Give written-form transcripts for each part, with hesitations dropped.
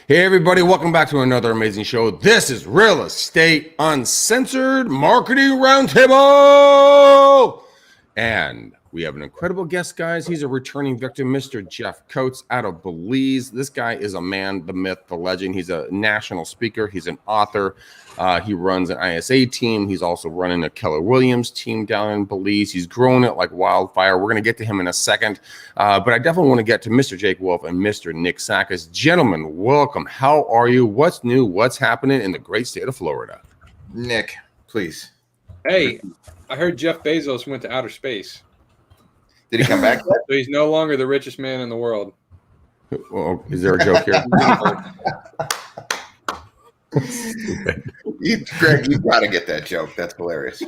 Hey everybody, welcome back to another amazing show. This is Real Estate Uncensored Marketing Roundtable. And we have an incredible guest, guys. He's a returning victim, Mr. Jeff Coates out of Belize. This guy is a man, the myth, the legend. He's a national speaker. He's an author. He runs an ISA team. He's also running a Keller Williams team down in Belize. He's growing it like wildfire. We're going to get to him in a second. But I definitely want to get to Mr. Jake Wolf and Mr. Nick Sakis. Gentlemen, welcome. How are you? What's new? What's happening in the great state of Florida? Nick, please. Hey, I heard Jeff Bezos went to outer space. Did he come back yet? So he's no longer the richest man in the world. Well, is there a joke here? Greg, you got to get that joke. That's hilarious.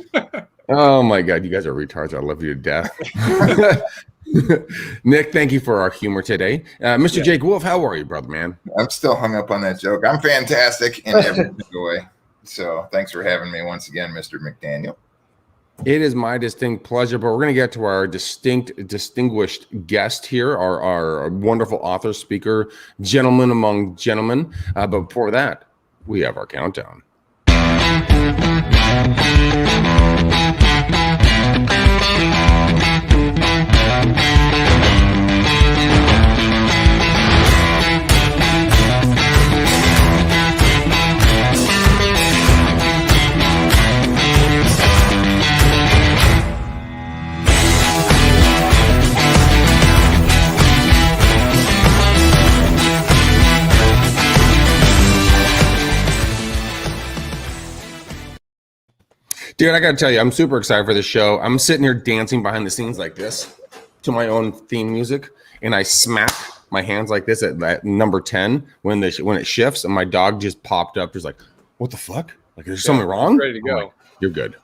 Oh my God, you guys are retards. I love you to death. Nick, thank you for our humor today. Mr. Jake Wolf, how are you, brother, man? I'm still hung up on that joke. I'm fantastic in every single way. So thanks for having me once again, Mr. McDaniel. It is my distinct pleasure, but we're going to get to our distinguished guest here, our wonderful author, speaker, gentleman among gentlemen. But before that, we have our countdown. Dude, I got to tell you, I'm super excited for this show. I'm sitting here dancing behind the scenes like this to my own theme music, and I smack my hands like this at number 10 when it shifts, and my dog just popped up. Just like, what the fuck? Like, there's something wrong? Ready to go. Like, you're good.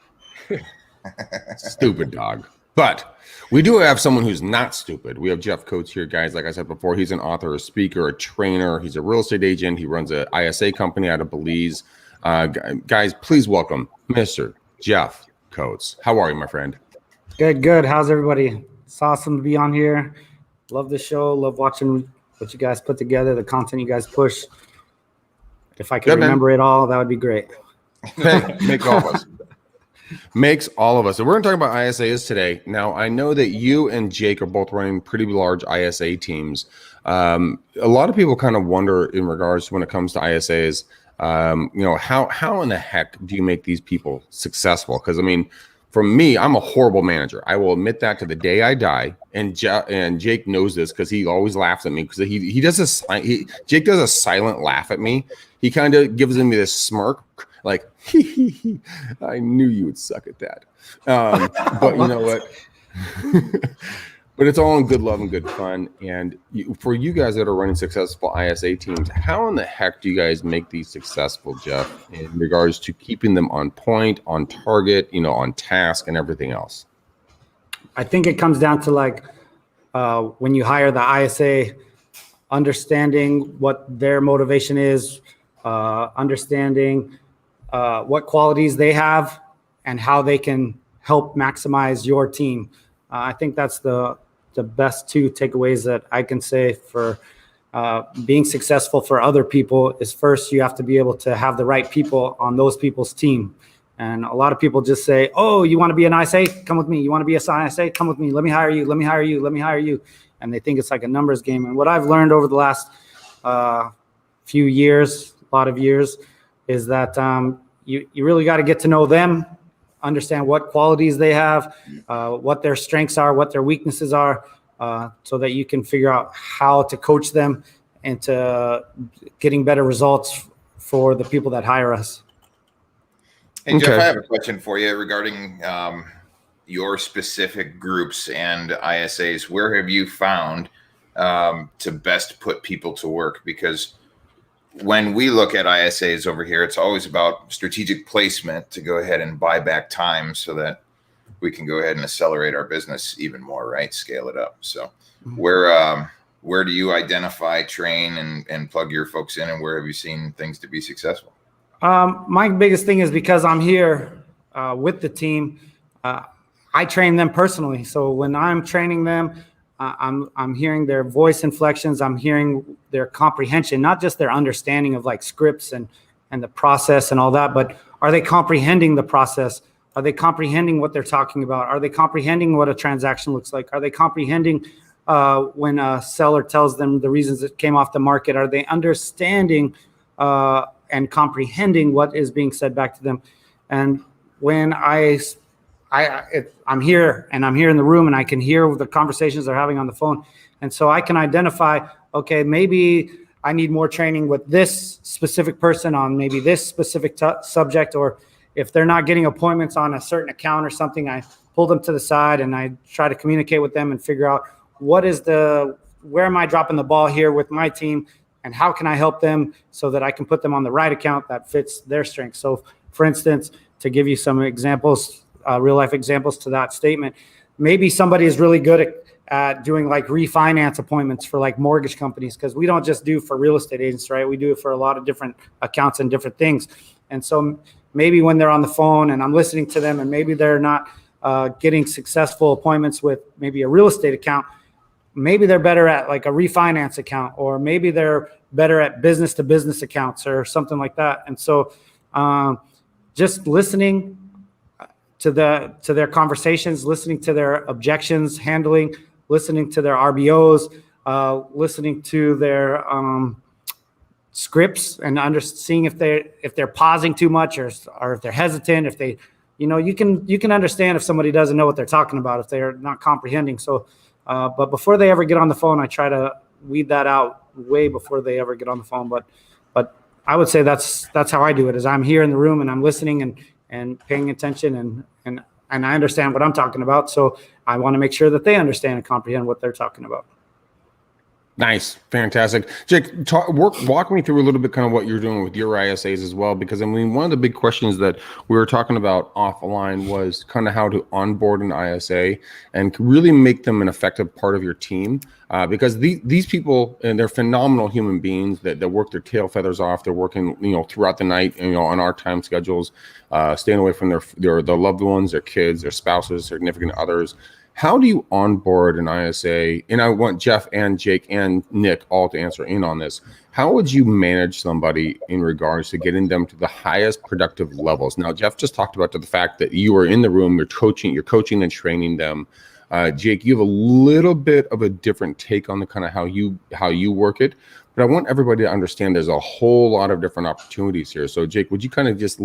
Stupid dog. But we do have someone who's not stupid. We have Jeff Coates here, guys. Like I said before, he's an author, a speaker, a trainer. He's a real estate agent. He runs a ISA company out of Belize. Guys, please welcome Mr. Jeff Coates. How are you, my friend? Good. How's everybody? It's awesome to be on here. Love the show. Love watching what you guys put together, the content you guys push. If I could remember it all, that would be great. Makes all of us. Makes all of us. So we're going to talk about ISAs today. Now, I know that you and Jake are both running pretty large ISA teams. A lot of people kind of wonder in regards to when it comes to ISAs, how in the heck do you make these people successful? Because I mean, for me, I'm a horrible manager. I will admit that to the day I die. And Jake knows this because he always laughs at me because he does this. Jake does a silent laugh at me. He kind of gives me this smirk, like I knew you would suck at that. But you know what? But it's all in good love and good fun. And for you guys that are running successful ISA teams, how in the heck do you guys make these successful, Jeff, in regards to keeping them on point, on target, on task and everything else? I think it comes down to when you hire the ISA, understanding what their motivation is, understanding what qualities they have and how they can help maximize your team. I think that's the best two takeaways that I can say for being successful for other people is first, you have to be able to have the right people on those people's team. And a lot of people just say, oh, you want to be an ISA? Come with me. You want to be an ISA? Come with me. Let me hire you. Let me hire you. Let me hire you. And they think it's like a numbers game. And what I've learned over the last few years, a lot of years, is that you really got to get to know them, understand what qualities they have, what their strengths are, what their weaknesses are, so that you can figure out how to coach them into getting better results for the people that hire us. Hey, Jeff, I have a question for you regarding your specific groups and ISAs. Where have you found to best put people to work? Because when we look at ISAs over here, it's always about strategic placement to go ahead and buy back time so that we can go ahead and accelerate our business even more, right? Scale it up. So where do you identify, train, and plug your folks in, and where have you seen things to be successful? My biggest thing is because I'm here with the team, I train them personally. So when I'm training them, I'm hearing their voice inflections. I'm hearing their comprehension, not just their understanding of like scripts and the process and all that, but are they comprehending the process? Are they comprehending what they're talking about? Are they comprehending what a transaction looks like? Are they comprehending when a seller tells them the reasons it came off the market? Are they understanding and comprehending what is being said back to them? And when I'm here and I'm here in the room and I can hear the conversations they're having on the phone. And so I can identify, okay, maybe I need more training with this specific person on maybe this specific subject, or if they're not getting appointments on a certain account or something, I pull them to the side and I try to communicate with them and figure out where am I dropping the ball here with my team and how can I help them so that I can put them on the right account that fits their strengths. So for instance, to give you some examples, real life examples to that statement, maybe somebody is really good at doing like refinance appointments for like mortgage companies, because we don't just do for real estate agents, right? We do it for a lot of different accounts and different things. And so maybe when they're on the phone and I'm listening to them and maybe they're not getting successful appointments with maybe a real estate account, maybe they're better at like a refinance account, or maybe they're better at business to business accounts or something like that. And so just listening to their conversations, listening to their objections, listening to their RBOs, listening to their scripts, and seeing if they're pausing too much or if they're hesitant, if they, you can understand if somebody doesn't know what they're talking about, if they're not comprehending. So, but before they ever get on the phone, I try to weed that out way before they ever get on the phone. But I would say that's how I do it, is I'm here in the room and I'm listening and paying attention and I understand what I'm talking about. So I want to make sure that they understand and comprehend what they're talking about. Nice. Fantastic. Jake, walk me through a little bit kind of what you're doing with your ISAs as well, because I mean, one of the big questions that we were talking about offline was kind of how to onboard an ISA and really make them an effective part of your team. Because these people, and they're phenomenal human beings that work their tail feathers off. They're working, throughout the night, on our time schedules, staying away from their loved ones, their kids, their spouses, significant others. How do you onboard an ISA? And I want Jeff and Jake and Nick all to answer in on this. How would you manage somebody in regards to getting them to the highest productive levels? Now, Jeff just talked about the fact that you are in the room, you're coaching and training them. Jake, you have a little bit of a different take on the kind of how you work it, but I want everybody to understand there's a whole lot of different opportunities here. So Jake, would you kind of just,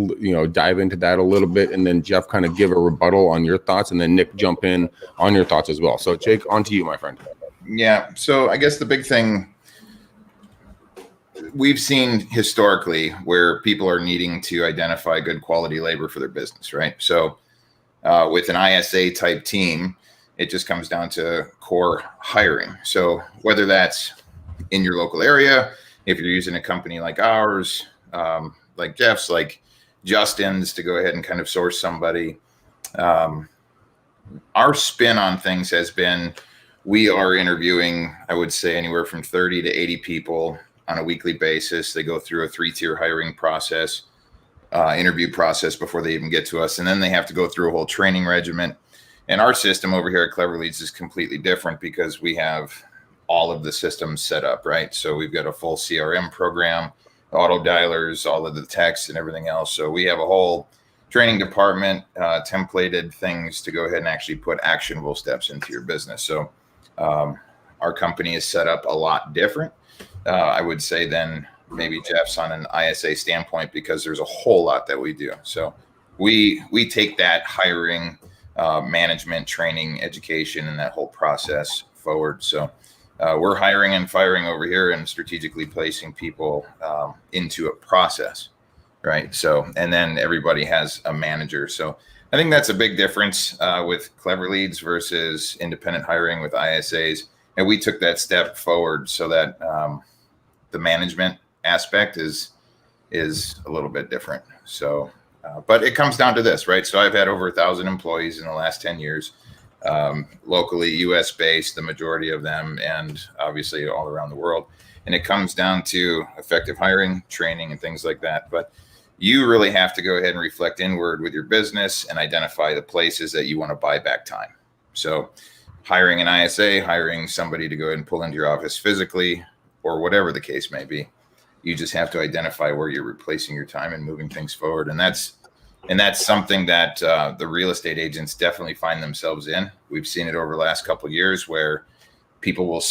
dive into that a little bit, and then Jeff kind of give a rebuttal on your thoughts, and then Nick jump in on your thoughts as well. So Jake, on to you, my friend. Yeah. So I guess the big thing we've seen historically where people are needing to identify good quality labor for their business, right? So with an ISA type team, it just comes down to core hiring. So whether that's in your local area, if you're using a company like ours, like Jeff's, like Justin's, to go ahead and kind of source somebody. Our spin on things has been, we are interviewing, I would say, anywhere from 30 to 80 people on a weekly basis. They go through a 3-tier hiring process, interview process before they even get to us. And then they have to go through a whole training regimen. And our system over here at Clever Leads is completely different because we have all of the systems set up, right? So we've got a full CRM program, auto dialers, all of the text and everything else. So we have a whole training department, templated things to go ahead and actually put actionable steps into your business. So our company is set up a lot different, I would say, than maybe Jeff's on an ISA standpoint, because there's a whole lot that we do. So we take that hiring, management, training, education, and that whole process forward. So we're hiring and firing over here and strategically placing people into a process, right? So, and then everybody has a manager. So I think that's a big difference with Clever Leads versus independent hiring with ISAs. And we took that step forward so that the management aspect is a little bit different. So, but it comes down to this, right? So I've had over 1,000 employees in the last 10 years, locally, US based, the majority of them, and obviously all around the world. And it comes down to effective hiring, training, and things like that. But you really have to go ahead and reflect inward with your business and identify the places that you want to buy back time. So hiring an ISA, hiring somebody to go ahead and pull into your office physically, or whatever the case may be. You just have to identify where you're replacing your time and moving things forward. And that's something that the real estate agents definitely find themselves in. We've seen it over the last couple of years where people will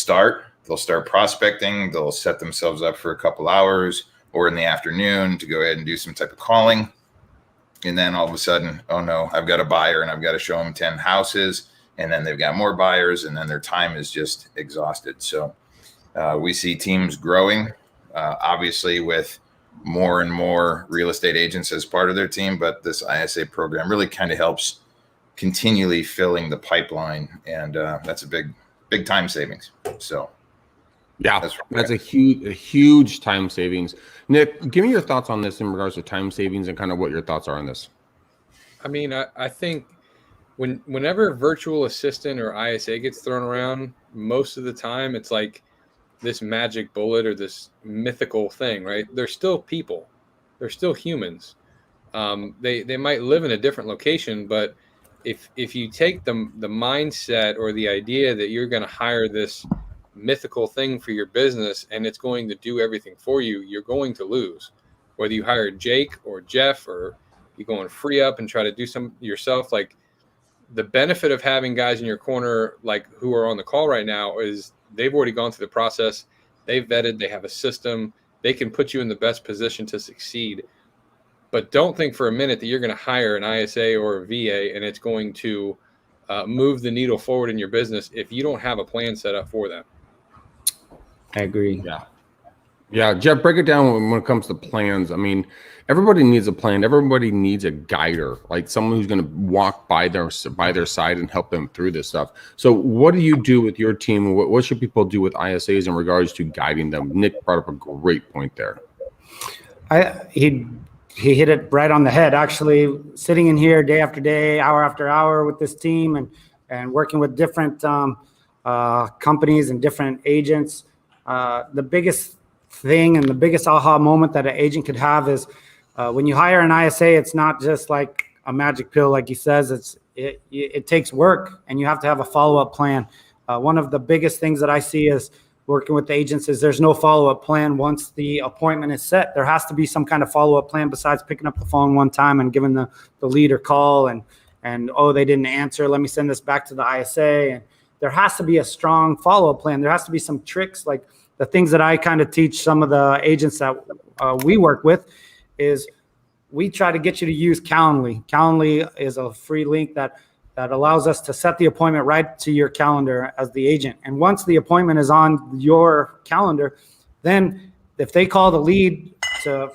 they'll start prospecting, they'll set themselves up for a couple hours or in the afternoon to go ahead and do some type of calling. And then all of a sudden, oh no, I've got a buyer and I've got to show them 10 houses. And then they've got more buyers, and then their time is just exhausted. So we see teams growing, obviously with more and more real estate agents as part of their team. But this ISA program really kind of helps continually filling the pipeline. And that's a big time savings. So yeah, that's a huge time savings. Nick, give me your thoughts on this in regards to time savings and kind of what your thoughts are on this. I mean, I think whenever virtual assistant or ISA gets thrown around, most of the time it's like this magic bullet or this mythical thing, right? They're still people. They're still humans. They might live in a different location, but if you take the mindset or the idea that you're going to hire this mythical thing for your business and it's going to do everything for you, you're going to lose. Whether you hire Jake or Jeff or you go and free up and try to do some yourself, like the benefit of having guys in your corner, like who are on the call right now, is they've already gone through the process. They've vetted, they have a system, they can put you in the best position to succeed. But don't think for a minute that you're going to hire an ISA or a VA and it's going to move the needle forward in your business if you don't have a plan set up for them. I agree. Yeah, Jeff, break it down when it comes to plans. I mean, everybody needs a plan. Everybody needs a guider, like someone who's going to walk by their side and help them through this stuff. So what do you do with your team? What should people do with ISAs in regards to guiding them? Nick brought up a great point there. He hit it right on the head. Actually, sitting in here day after day, hour after hour with this team and working with different companies and different agents, the biggest thing and the biggest aha moment that an agent could have is when you hire an ISA, it's not just like a magic pill, like he says. It takes work, and you have to have a follow-up plan. One of the biggest things that I see is working with the agents is there's no follow-up plan once the appointment is set. There has to be some kind of follow-up plan besides picking up the phone one time and giving the lead a call and oh, they didn't answer, let me send this back to the ISA. And there has to be a strong follow-up plan. There has to be some tricks, like the things that I kind of teach some of the agents that we work with is we try to get you to use Calendly. Calendly is a free link that allows us to set the appointment right to your calendar as the agent. And once the appointment is on your calendar, then if they call the lead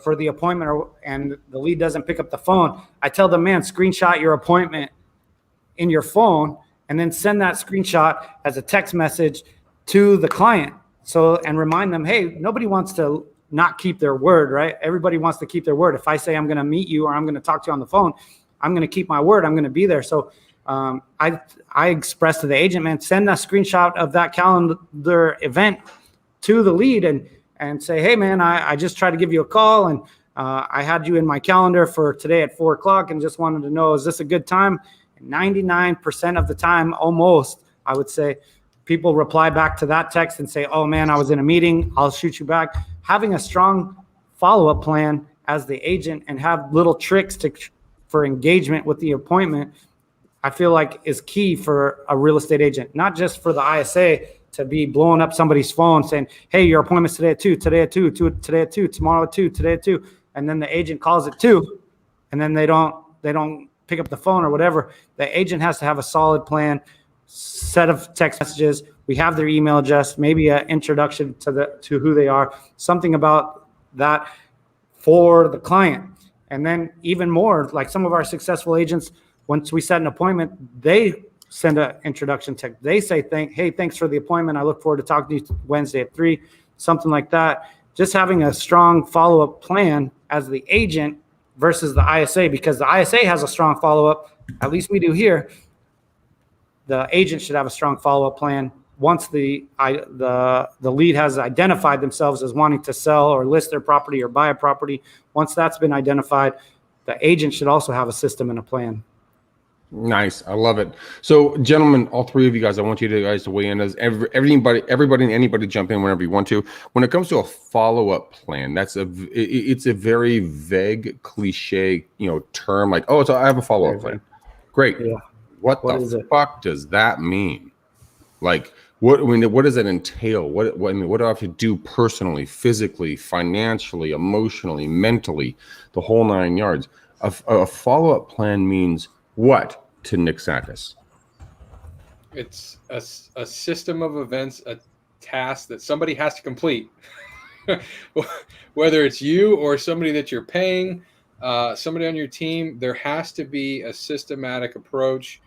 for the appointment and the lead doesn't pick up the phone, I tell them, man, screenshot your appointment in your phone and then send that screenshot as a text message to the client. So, and remind them, hey, nobody wants to not keep their word, right? Everybody wants to keep their word. If I say I'm going to meet you or I'm going to talk to you on the phone, I'm going to keep my word. I'm going to be there. So I express to the agent, man, send a screenshot of that calendar event to the lead and say, hey, man, I just tried to give you a call and I had you in my calendar for today at 4:00 and just wanted to know, is this a good time? 99% of the time, almost, I would say, people reply back to that text and say, oh, man, I was in a meeting. I'll shoot you back. Having a strong follow-up plan as the agent and have little tricks for engagement with the appointment, I feel like is key for a real estate agent, not just for the ISA to be blowing up somebody's phone saying, hey, your appointment's today at 2, today at 2, today at 2, tomorrow at 2, today at 2. And then the agent calls at 2 and then they don't pick up the phone or whatever. The agent has to have a solid plan, set of text messages. We have their email address, maybe an introduction to who they are, something about that for the client. And then even more, like some of our successful agents, once we set an appointment, they send an introduction text. They say, hey, thanks for the appointment. I look forward to talking to you Wednesday at 3, something like that. Just having a strong follow-up plan as the agent versus the ISA, because the ISA has a strong follow-up, at least we do here. The agent should have a strong follow-up plan once the lead has identified themselves as wanting to sell or list their property or buy a property. Once that's been identified, the agent should also have a system and a plan. Nice. I love it. So, gentlemen, all three of you guys, I want you guys to weigh in as everybody and anybody jump in whenever you want to. When it comes to a follow-up plan, it's a very vague, cliche, term like, oh, so I have a follow-up plan. Great. Yeah. What the fuck does that mean? Like, what does that entail? What do I have to do personally, physically, financially, emotionally, mentally, the whole 9 yards? A follow-up plan means what to Nick Sakis? It's a system of events, a task that somebody has to complete. Whether it's you or somebody that you're paying, somebody on your team, there has to be a systematic approach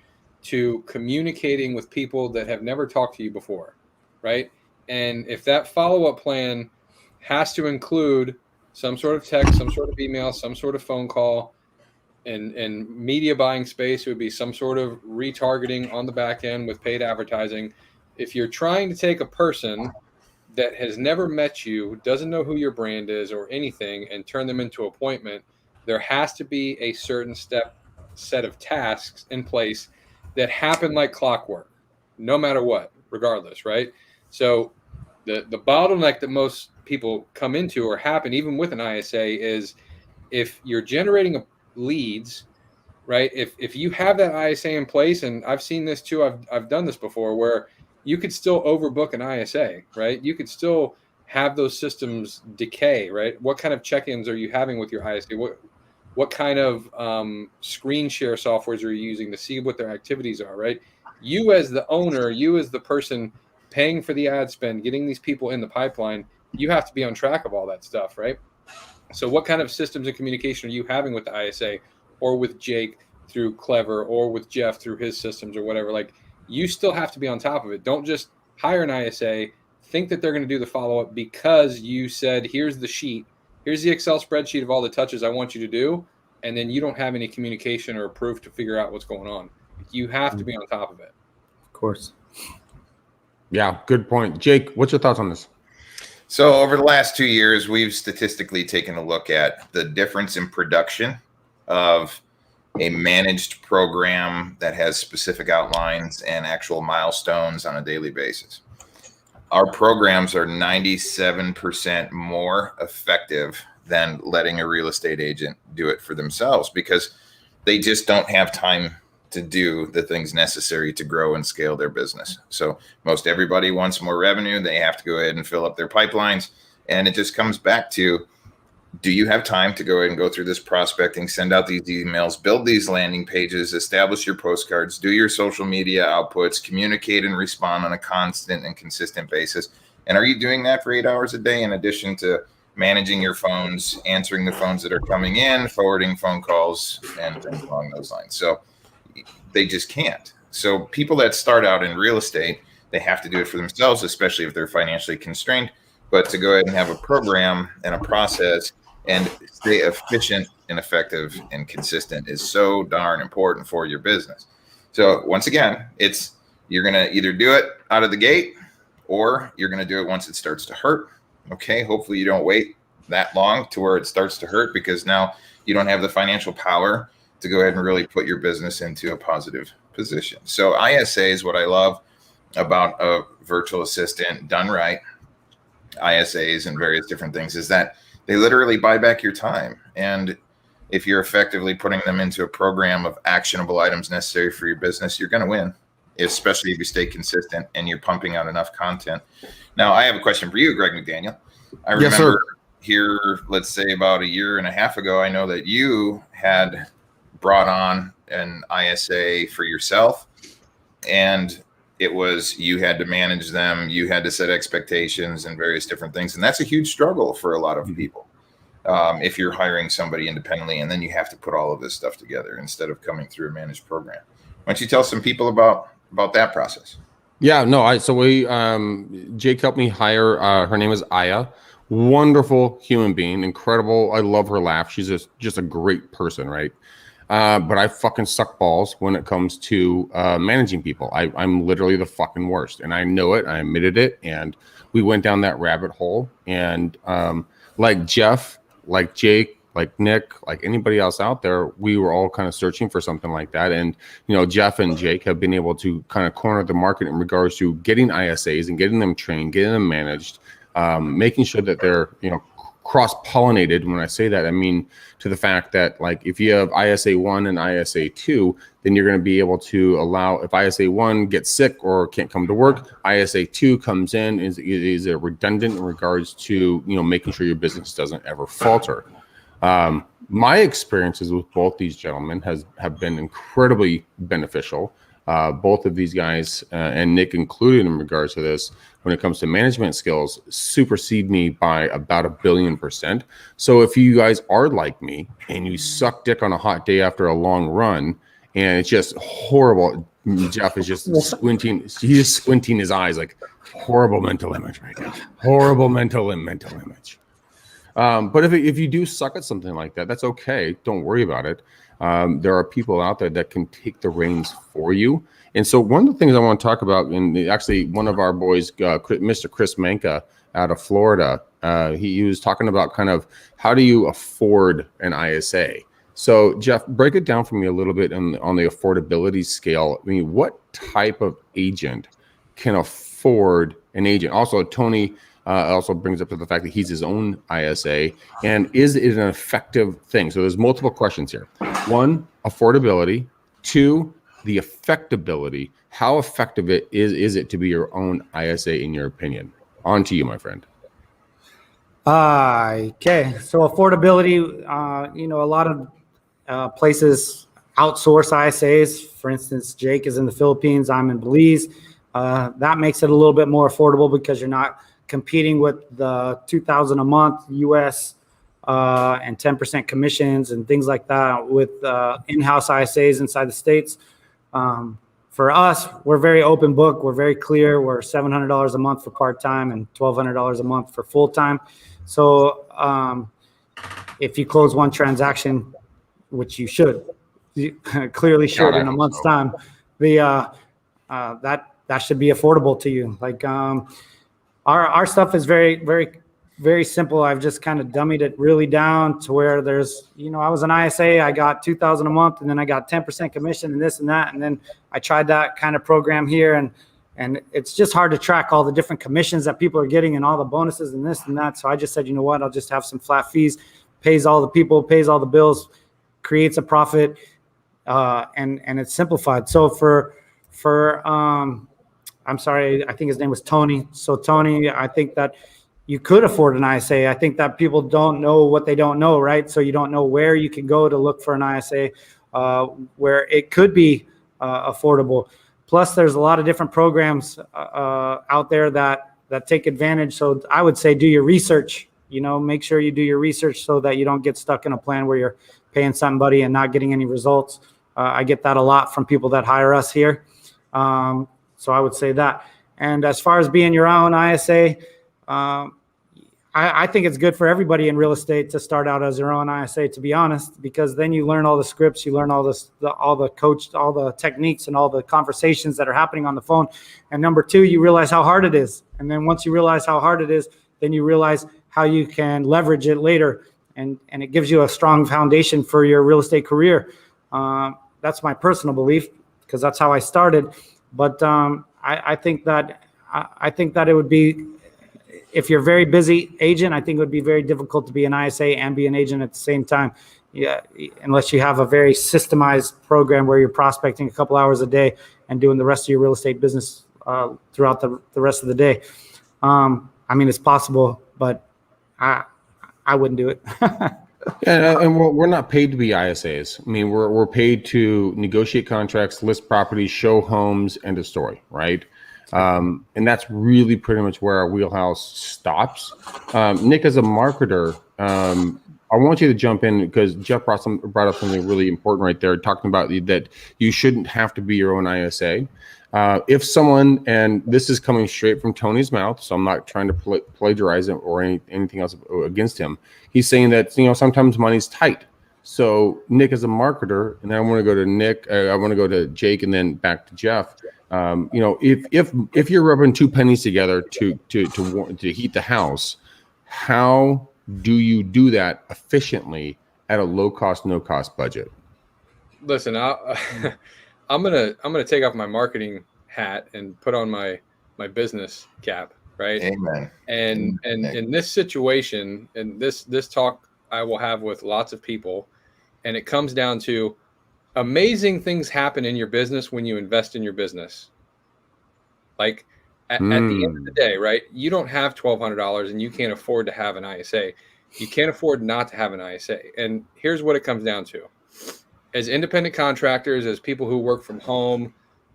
to communicating with people that have never talked to you before, right? And if that follow-up plan has to include some sort of text, some sort of email, some sort of phone call, and media buying space, it would be some sort of retargeting on the back end with paid advertising. If you're trying to take a person that has never met you, doesn't know who your brand is or anything, and turn them into an appointment, there has to be a certain set of tasks in place that happen like clockwork, no matter what, regardless, right? So the bottleneck that most people come into or happen even with an ISA is if you're generating leads, right? If you have that ISA in place, and I've seen this too, I've done this before, where you could still overbook an ISA, right? You could still have those systems decay, right? What kind of check-ins are you having with your ISA? What kind of screen share softwares are you using to see what their activities are, right? You as the owner, you as the person paying for the ad spend, getting these people in the pipeline, you have to be on track of all that stuff, right? So what kind of systems and communication are you having with the ISA or with Jake through Clever or with Jeff through his systems or whatever? Like, you still have to be on top of it. Don't just hire an ISA, think that they're going to do the follow-up because you said, here's the sheet, here's the Excel spreadsheet of all the touches I want you to do, and then you don't have any communication or proof to figure out what's going on. You have to be on top of it. Of course. Yeah, good point. Jake, what's your thoughts on this? So over the last 2 years, we've statistically taken a look at the difference in production of a managed program that has specific outlines and actual milestones on a daily basis. Our programs are 97% more effective than letting a real estate agent do it for themselves because they just don't have time to do the things necessary to grow and scale their business. So most everybody wants more revenue. They have to go ahead and fill up their pipelines. And it just comes back to, do you have time to go ahead and go through this prospecting, send out these emails, build these landing pages, establish your postcards, do your social media outputs, communicate and respond on a constant and consistent basis? And are you doing that for 8 hours a day in addition to managing your phones, answering the phones that are coming in, forwarding phone calls, and things along those lines? So they just can't. So people that start out in real estate, they have to do it for themselves, especially if they're financially constrained. But to go ahead and have a program and a process and stay efficient and effective and consistent is so darn important for your business. So once again, you're going to either do it out of the gate or you're going to do it once it starts to hurt. Okay. Hopefully you don't wait that long to where it starts to hurt because now you don't have the financial power to go ahead and really put your business into a positive position. So ISA is what I love about a virtual assistant done right. ISAs and various different things is that they literally buy back your time. And if you're effectively putting them into a program of actionable items necessary for your business, you're going to win, especially if you stay consistent and you're pumping out enough content. Now, I have a question for you, Greg McDaniel. I remember here, let's say about 1.5 years ago, I know that you had brought on an ISA for yourself, and it was you had to manage them, you had to set expectations and various different things, and that's a huge struggle for a lot of people if you're hiring somebody independently and then you have to put all of this stuff together instead of coming through a managed program. Why don't you tell some people about that process? Yeah, no, Jake helped me hire, her name is Aya, wonderful human being, incredible. I love her laugh. She's just a great person, right? But I fucking suck balls when it comes to managing people. I'm literally the fucking worst, and I know it. I admitted it, and we went down that rabbit hole. And like Jeff, like Jake, like Nick, like anybody else out there, we were all kind of searching for something like that. And, Jeff and Jake have been able to kind of corner the market in regards to getting ISAs and getting them trained, getting them managed, making sure that they're, cross-pollinated. When I say that, I mean to the fact that, like, if you have ISA 1 and ISA 2, then you're going to be able to allow, if ISA 1 gets sick or can't come to work, ISA 2 comes in, is redundant in regards to, making sure your business doesn't ever falter. My experiences with both these gentlemen have been incredibly beneficial. Both of these guys, and Nick included in regards to this, when it comes to management skills, supersede me by about 1,000,000,000%. So if you guys are like me and you suck dick on a hot day after a long run and it's just horrible, Jeff is just squinting. He's just squinting his eyes, like, horrible mental image right now. Horrible mental image. But if you do suck at something like that, that's okay. Don't worry about it. There are people out there that can take the reins for you. And so one of the things I want to talk about, and actually one of our boys, Mr. Chris Manka out of Florida, he was talking about kind of how do you afford an ISA? So Jeff, break it down for me a little bit on the affordability scale. I mean, what type of agent can afford an agent? Also, Tony also brings up to the fact that he's his own ISA, and is it an effective thing? So there's multiple questions here. 1, affordability. 2, the effectability. How effective is it to be your own ISA in your opinion? On to you, my friend. Okay, so affordability, a lot of places outsource ISAs. For instance, Jake is in the Philippines, I'm in Belize. That makes it a little bit more affordable because you're not competing with the $2,000 a month US and 10% commissions and things like that with in-house ISAs inside the States. For us, we're very open book. We're very clear. We're $700 a month for part-time and $1,200 a month for full-time. So if you close one transaction, which you should, you clearly should in a month's time, that should be affordable to you. Like our stuff is very, very, very simple. I've just kind of dummied it really down to where there's, I was an ISA, I got $2,000 a month, and then I got 10% commission and this and that. And then I tried that kind of program here, and it's just hard to track all the different commissions that people are getting and all the bonuses and this and that. So I just said, you know what, I'll just have some flat fees, pays all the people, pays all the bills, creates a profit, and it's simplified. So for I'm sorry, I think his name was Tony. So Tony, I think that you could afford an ISA. I think that people don't know what they don't know, right? So you don't know where you can go to look for an ISA where it could be affordable. Plus, there's a lot of different programs out there that take advantage. So I would say do your research. Make sure you do your research so that you don't get stuck in a plan where you're paying somebody and not getting any results. I get that a lot from people that hire us here. So I would say that. And as far as being your own ISA, I think it's good for everybody in real estate to start out as their own ISA, to be honest, because then you learn all the scripts, you learn all the techniques and all the conversations that are happening on the phone. And number 2, you realize how hard it is. And then once you realize how hard it is, then you realize how you can leverage it later. And it gives you a strong foundation for your real estate career. That's my personal belief because that's how I started. But I think that it would be, if you're a very busy agent, I think it would be very difficult to be an ISA and be an agent at the same time. Yeah, unless you have a very systemized program where you're prospecting a couple hours a day and doing the rest of your real estate business throughout the rest of the day. I mean, it's possible, but I wouldn't do it. And we're not paid to be ISAs. I mean, we're paid to negotiate contracts, list properties, show homes, end of story, right? And that's really pretty much where our wheelhouse stops. Nick, as a marketer, I want you to jump in because Jeff brought up something really important right there, talking about that you shouldn't have to be your own ISA. If someone, and this is coming straight from Tony's mouth, so I'm not trying to plagiarize it or anything else against him. He's saying that, sometimes money's tight. So Nick, as a marketer, and then I want to go to Nick, I want to go to Jake, and then back to Jeff. If you're rubbing 2 pennies together to heat the house, how do you do that efficiently at a low cost, no cost budget? Listen, I'm gonna take off my marketing hat and put on my business cap, right? Amen. And in this situation, and this talk I will have with lots of people, and it comes down to amazing things happen in your business when you invest in your business. Like at the end of the day, right? You don't have $1,200 and you can't afford to have an ISA. You can't afford not to have an ISA. And here's what it comes down to. As independent contractors, as people who work from home,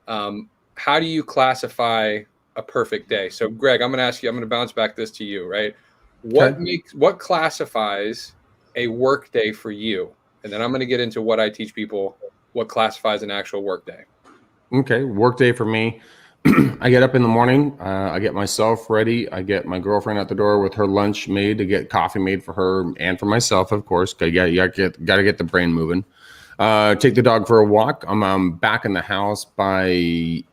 how do you classify a perfect day? So Greg, I'm going to ask you, I'm going to bounce back this to you, right? What classifies a work day for you? And then I'm going to get into what I teach people, what classifies an actual work day. Okay. Work day for me. I get up in the morning. I get myself ready. I get my girlfriend out the door with her lunch made, to get coffee made for her and for myself, of course. Got to get the brain moving. Take the dog for a walk. I'm back in the house by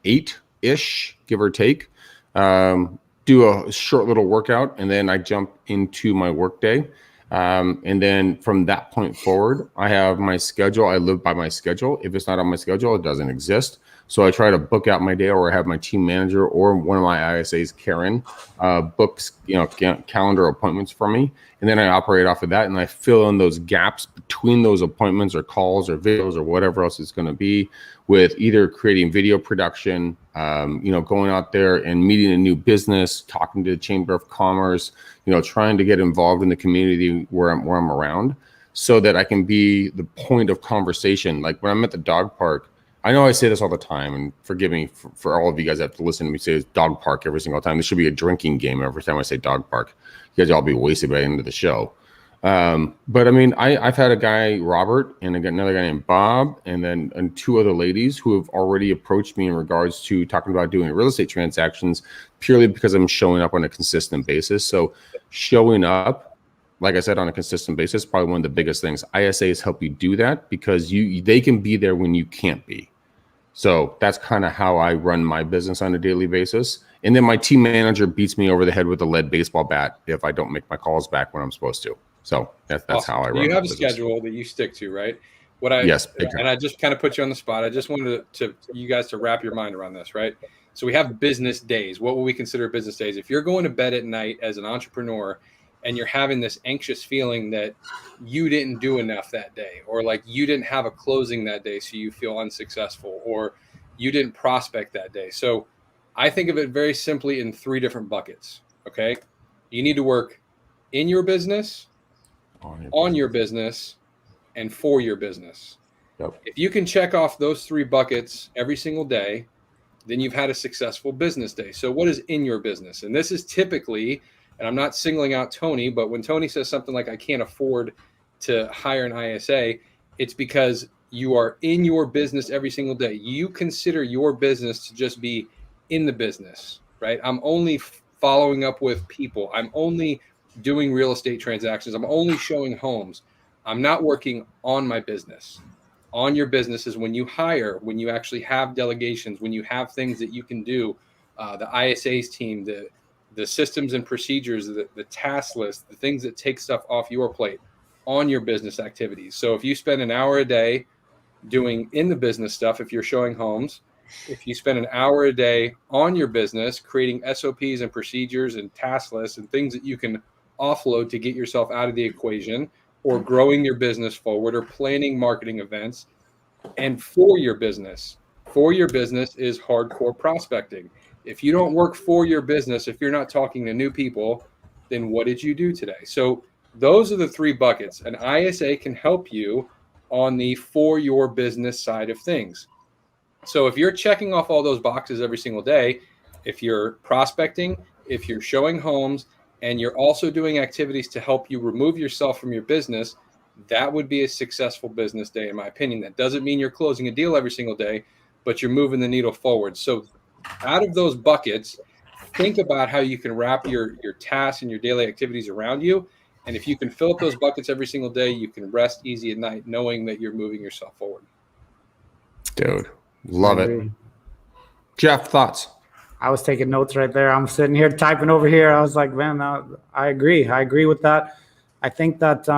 8-ish, give or take. Do a short little workout, and then I jump into my work day. And then from that point forward, I have my schedule. I live by my schedule. If it's not on my schedule, it doesn't exist. So I try to book out my day, or I have my team manager or one of my ISAs, Karen, books, calendar appointments for me. And then I operate off of that, and I fill in those gaps between those appointments or calls or videos or whatever else it's going to be, with either creating video production, going out there and meeting a new business, talking to the Chamber of Commerce, trying to get involved in the community where I'm around, so that I can be the point of conversation. Like when I'm at the dog park, I know I say this all the time, and forgive me for all of you guys that have to listen to me say dog park every single time. This should be a drinking game every time I say dog park. You guys all be wasted by the end of the show. But I mean, I've had a guy, Robert, and I got another guy named Bob, and two other ladies who have already approached me in regards to talking about doing real estate transactions, purely because I'm showing up on a consistent basis. So showing up, like I said, on a consistent basis, probably one of the biggest things. ISAs help you do that, because they can be there when you can't be. So that's kind of how I run my business on a daily basis. And then my team manager beats me over the head with a lead baseball bat if I don't make my calls back when I'm supposed to. So that's awesome. How I run. You have a schedule that you stick to, right? Yes. And I just kind of put you on the spot. I just wanted to you guys to wrap your mind around this, right? So we have business days. What would we consider business days? If you're going to bed at night as an entrepreneur and you're having this anxious feeling that you didn't do enough that day, or like you didn't have a closing that day, so you feel unsuccessful, or you didn't prospect that day. So I think of it very simply in 3 different buckets. Okay. You need to work in your business, on your business, and for your business. Yep. If you can check off those 3 buckets every single day, then you've had a successful business day. So what is in your business? And this is typically, and I'm not singling out Tony, but when Tony says something like, I can't afford to hire an ISA, it's because you are in your business every single day. You consider your business to just be in the business, right? I'm only following up with people. I'm only doing real estate transactions. I'm only showing homes. I'm not working on my business. On your business is when you hire, when you actually have delegations, when you have things that you can do, the ISAs team, the systems and procedures, the task list, the things that take stuff off your plate on your business activities. So if you spend an hour a day doing in the business stuff, if you're showing homes, if you spend an hour a day on your business, creating SOPs and procedures and task lists and things that you can offload to get yourself out of the equation, or growing your business forward, or planning marketing events, and for your business is hardcore prospecting. If you don't work for your business, if you're not talking to new people, then what did you do today? So those are the 3 buckets. An ISA can help you on the for your business side of things. So if you're checking off all those boxes every single day, if you're prospecting, if you're showing homes, and you're also doing activities to help you remove yourself from your business, that would be a successful business day, in my opinion. That doesn't mean you're closing a deal every single day, but you're moving the needle forward. So out of those buckets, think about how you can wrap your tasks and your daily activities around you. And if you can fill up those buckets every single day, you can rest easy at night knowing that you're moving yourself forward. Dude, love it. Jeff, thoughts? I was taking notes right there. I'm sitting here typing over here. I was like, man, I agree. I agree with that. I think that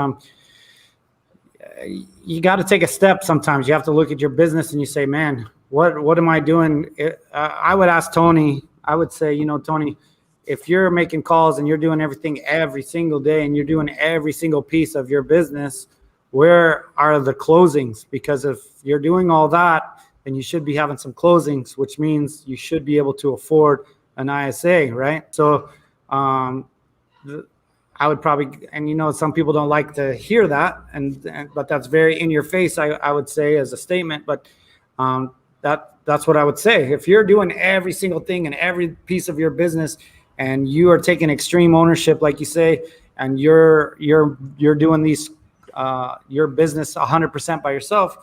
you got to take a step. Sometimes you have to look at your business and you say, man, what am I doing? I would ask Tony, I would say, Tony, if you're making calls and you're doing everything every single day and you're doing every single piece of your business, where are the closings? Because if you're doing all that, then you should be having some closings, which means you should be able to afford an ISA, right? So I would probably, and some people don't like to hear that, but that's very in your face, I would say, as a statement. But that's what I would say. If you're doing every single thing in every piece of your business, and you are taking extreme ownership, like you say, and you're doing these your business 100% by yourself,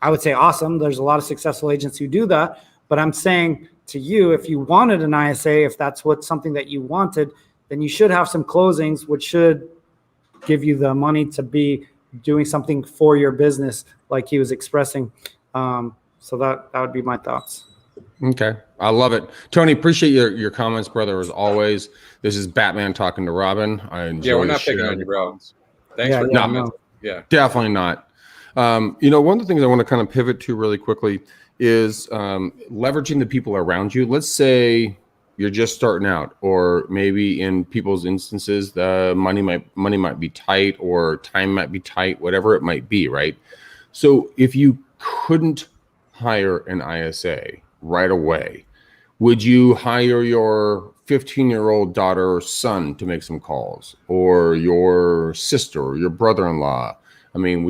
I would say awesome. There's a lot of successful agents who do that. But I'm saying to you, if you wanted an ISA, if that's something that you wanted, then you should have some closings, which should give you the money to be doing something for your business, like he was expressing. So that would be my thoughts. Okay. I love it. Tony, appreciate your comments, brother, as always. This is Batman talking to Robin. I enjoy Yeah, we're not picking on you, bro. Thanks for coming. Yeah. Definitely not. One of the things I want to kind of pivot to really quickly is leveraging the people around you. Let's say you're just starting out, or maybe in people's instances, the money might be tight, or time might be tight, whatever it might be, right? So if you couldn't hire an ISA right away, would you hire your 15-year-old daughter or son to make some calls, or your sister or your brother-in-law? I mean,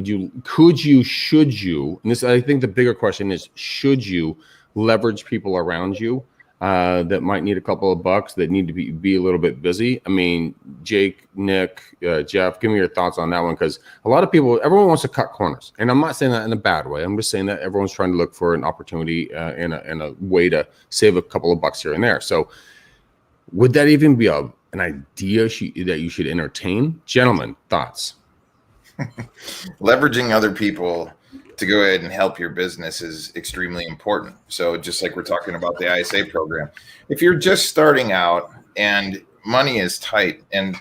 should you, and this, I think the bigger question is, should you leverage people around you that might need a couple of bucks, that need to be a little bit busy? I mean, Jake, Nick, Jeff, give me your thoughts on that one, because a lot of people, everyone wants to cut corners, and I'm not saying that in a bad way. I'm just saying that everyone's trying to look for an opportunity and a way to save a couple of bucks here and there. So would that even be an idea that you should entertain? Gentlemen, thoughts? Leveraging other people to go ahead and help your business is extremely important. So just like we're talking about the ISA program, if you're just starting out and money is tight, and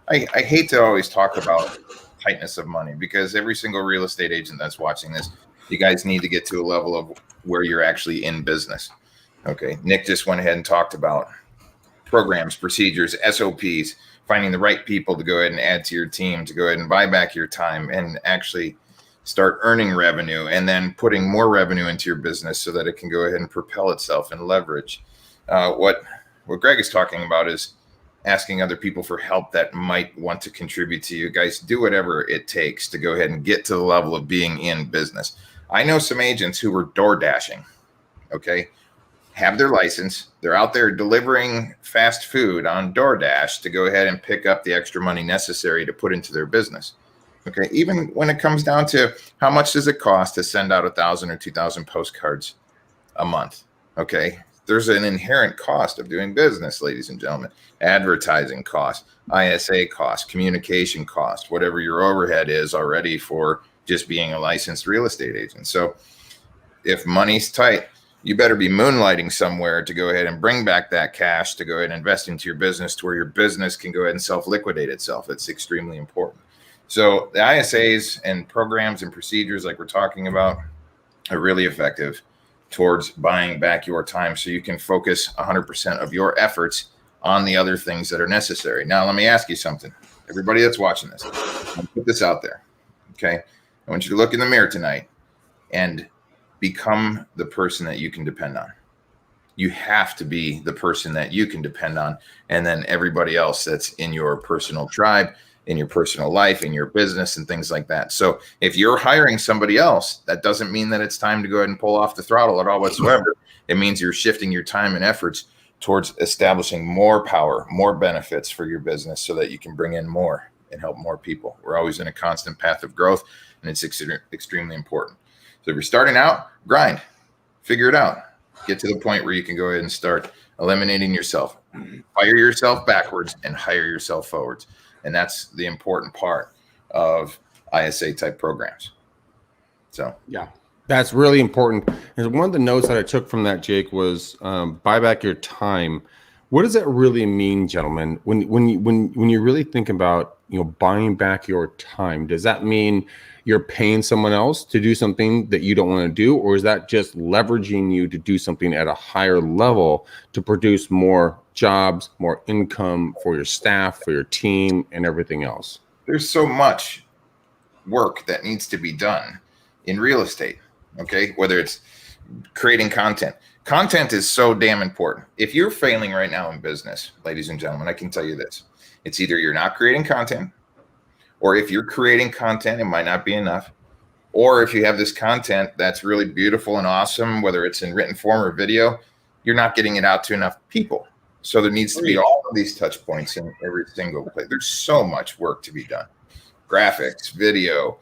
I hate to always talk about tightness of money, because every single real estate agent that's watching this, you guys need to get to a level of where you're actually in business. Okay. Nick just went ahead and talked about programs, procedures, SOPs, finding the right people to go ahead and add to your team, to go ahead and buy back your time and actually start earning revenue, and then putting more revenue into your business so that it can go ahead and propel itself and leverage. What Greg is talking about is asking other people for help that might want to contribute to you. Guys, do whatever it takes to go ahead and get to the level of being in business. I know some agents who were door dashing, okay, have their license. They're out there delivering fast food on DoorDash to go ahead and pick up the extra money necessary to put into their business. Okay. Even when it comes down to how much does it cost to send out 1,000 or 2,000 postcards a month? Okay. There's an inherent cost of doing business, ladies and gentlemen. Advertising cost, ISA cost, communication cost, whatever your overhead is already for just being a licensed real estate agent. So if money's tight, you better be moonlighting somewhere to go ahead and bring back that cash to go ahead and invest into your business, to where your business can go ahead and self-liquidate itself. It's extremely important. So the ISAs and programs and procedures like we're talking about are really effective towards buying back your time, so you can focus 100% of your efforts on the other things that are necessary. Now, let me ask you something. Everybody that's watching this, I'll put this out there. Okay. I want you to look in the mirror tonight and become the person that you can depend on. You have to be the person that you can depend on. And then everybody else that's in your personal tribe, in your personal life, in your business, and things like that. So if you're hiring somebody else, that doesn't mean that it's time to go ahead and pull off the throttle at all whatsoever. It means you're shifting your time and efforts towards establishing more power, more benefits for your business, so that you can bring in more and help more people. We're always in a constant path of growth, and it's extremely important. So if you're starting out, grind, figure it out, get to the point where you can go ahead and start eliminating yourself, fire yourself backwards and hire yourself forwards. And that's the important part of ISA type programs. So, yeah, that's really important. And one of the notes that I took from that, Jake, was buy back your time. What does that really mean, gentlemen? When you really think about, buying back your time, does that mean you're paying someone else to do something that you don't want to do, or is that just leveraging you to do something at a higher level to produce more jobs, more income for your staff, for your team, and everything else? There's so much work that needs to be done in real estate. Okay, whether it's creating content. Content is so damn important. If you're failing right now in business, ladies and gentlemen, I can tell you this. It's either you're not creating content, or if you're creating content, it might not be enough. Or if you have this content that's really beautiful and awesome, whether it's in written form or video, you're not getting it out to enough people. So there needs to be all of these touch points in every single place. There's so much work to be done. Graphics, video,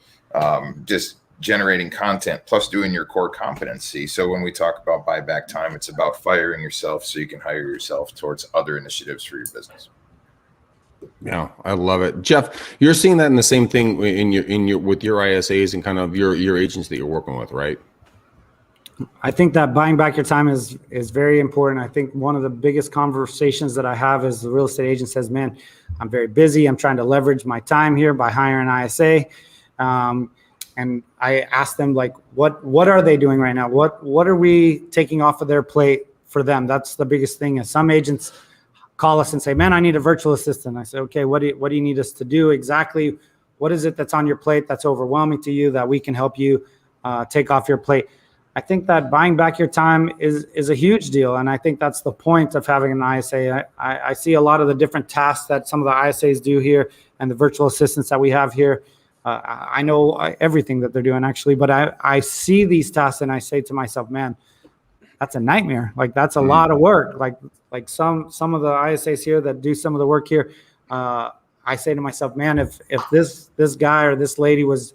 just generating content, plus doing your core competency. So when we talk about buyback time, it's about firing yourself so you can hire yourself towards other initiatives for your business. Yeah, I love it. Jeff, you're seeing that in the same thing in your with your ISAs and kind of your agents that you're working with, right? I think that buying back your time is very important. I think one of the biggest conversations that I have is the real estate agent says, man, I'm very busy. I'm trying to leverage my time here by hiring an ISA. And I ask them, like, what are they doing right now? What are we taking off of their plate for them? That's the biggest thing. And some agents call us and say, man, I need a virtual assistant. I say, okay, what do you need us to do exactly? What is it that's on your plate that's overwhelming to you that we can help you take off your plate? I think that buying back your time is a huge deal. And I think that's the point of having an ISA. I see a lot of the different tasks that some of the ISAs do here and the virtual assistants that we have here. I know everything that they're doing, actually, but I see these tasks and I say to myself, man, that's a nightmare. Like, that's a lot of work. Like some of the ISAs here that do some of the work here, I say to myself, man, if this guy or this lady was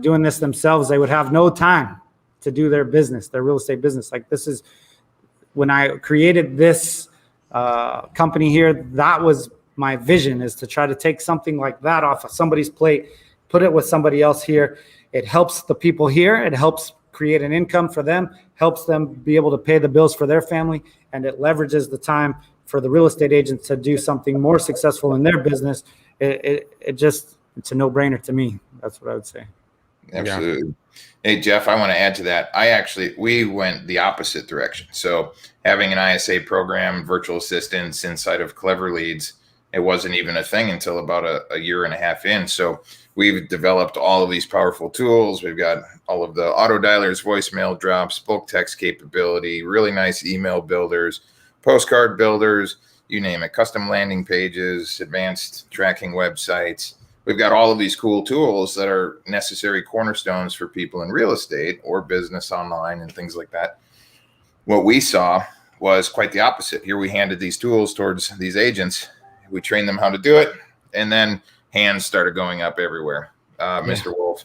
doing this themselves, they would have no time to do their business, their real estate business. Like, this is when I created this company here, that was my vision, is to try to take something like that off of somebody's plate, put it with somebody else here. It helps the people here. It helps create an income for them, helps them be able to pay the bills for their family, and it leverages the time for the real estate agent to do something more successful in their business. It's a no-brainer to me. That's what I would say. Absolutely. Yeah. Hey, Jeff, I want to add to that. We went the opposite direction. So having an ISA program, virtual assistants inside of Clever Leads, it wasn't even a thing until about a year and a half in. So we've developed all of these powerful tools. We've got all of the auto dialers, voicemail drops, bulk text capability, really nice email builders, postcard builders, you name it, custom landing pages, advanced tracking websites. We've got all of these cool tools that are necessary cornerstones for people in real estate or business online and things like that. What we saw was quite the opposite. Here we handed these tools towards these agents. We trained them how to do it, and then hands started going up everywhere. Mr. Wolf,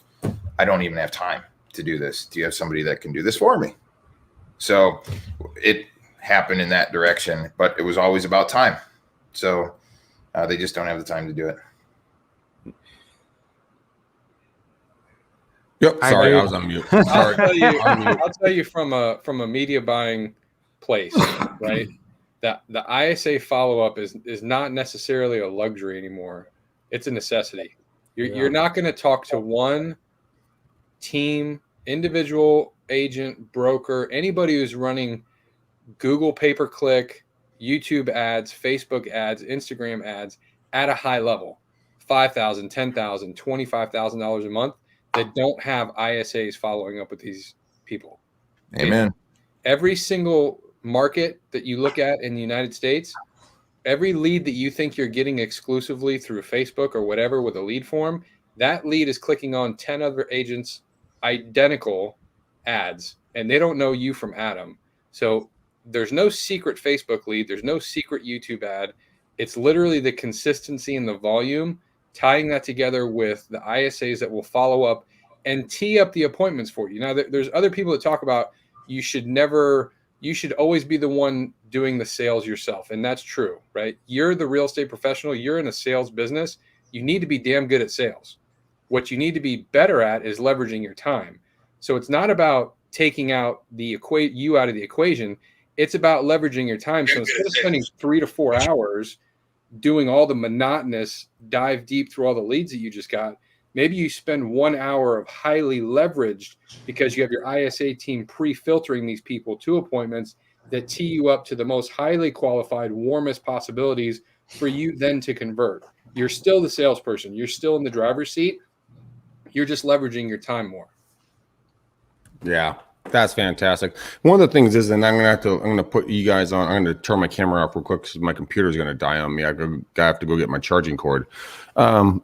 I don't even have time to do this. Do you have somebody that can do this for me? So it happened in that direction, but it was always about time. So they just don't have the time to do it. Yep. Sorry, I was on mute. Sorry. I'll tell you from a media buying place, right? That the ISA follow-up is not necessarily a luxury anymore. It's a necessity. You're not going to talk to one team, individual agent, broker, anybody who's running Google pay-per-click, YouTube ads, Facebook ads, Instagram ads at a high level, $5,000, $10,000, $25,000 a month, that don't have ISAs following up with these people. Amen. And every single market that you look at in the United States, every lead that you think you're getting exclusively through Facebook or whatever with a lead form, that lead is clicking on 10 other agents' identical ads, and they don't know you from Adam. So there's no secret Facebook lead. There's no secret YouTube ad. It's literally the consistency and the volume, tying that together with the ISAs that will follow up and tee up the appointments for you. Now, there's other people that talk about you should always be the one doing the sales yourself. And that's true, right? You're the real estate professional. You're in a sales business. You need to be damn good at sales. What you need to be better at is leveraging your time. So it's not about taking out you out of the equation. It's about leveraging your time. So instead of spending 3 to 4 hours doing all the monotonous dive deep through all the leads that you just got. Maybe you spend 1 hour of highly leveraged because you have your ISA team pre-filtering these people to appointments that tee you up to the most highly qualified, warmest possibilities for you then to convert. You're still the salesperson. You're still in the driver's seat. You're just leveraging your time more. Yeah, that's fantastic. One of the things is, and I'm gonna put you guys on. I'm gonna turn my camera off real quick because my computer's gonna die on me. I have to go get my charging cord. And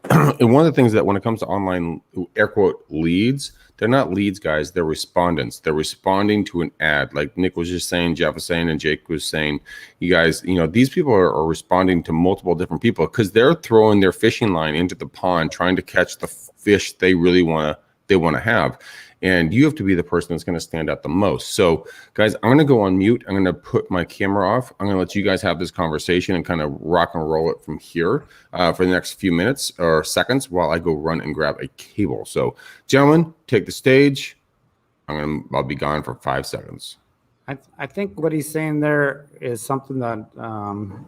one of the things that when it comes to online air quote leads, they're not leads, guys. They're respondents. They're responding to an ad, like Nick was just saying, Jeff was saying, and Jake was saying. You guys, these people are responding to multiple different people because they're throwing their fishing line into the pond, trying to catch the fish they really want to have. And you have to be the person that's going to stand out the most. So, guys, I'm going to go on mute. I'm going to put my camera off. I'm going to let you guys have this conversation and kind of rock and roll it from here for the next few minutes or seconds while I go run and grab a cable. So, gentlemen, take the stage. I'll be gone for 5 seconds. I think what he's saying there is something that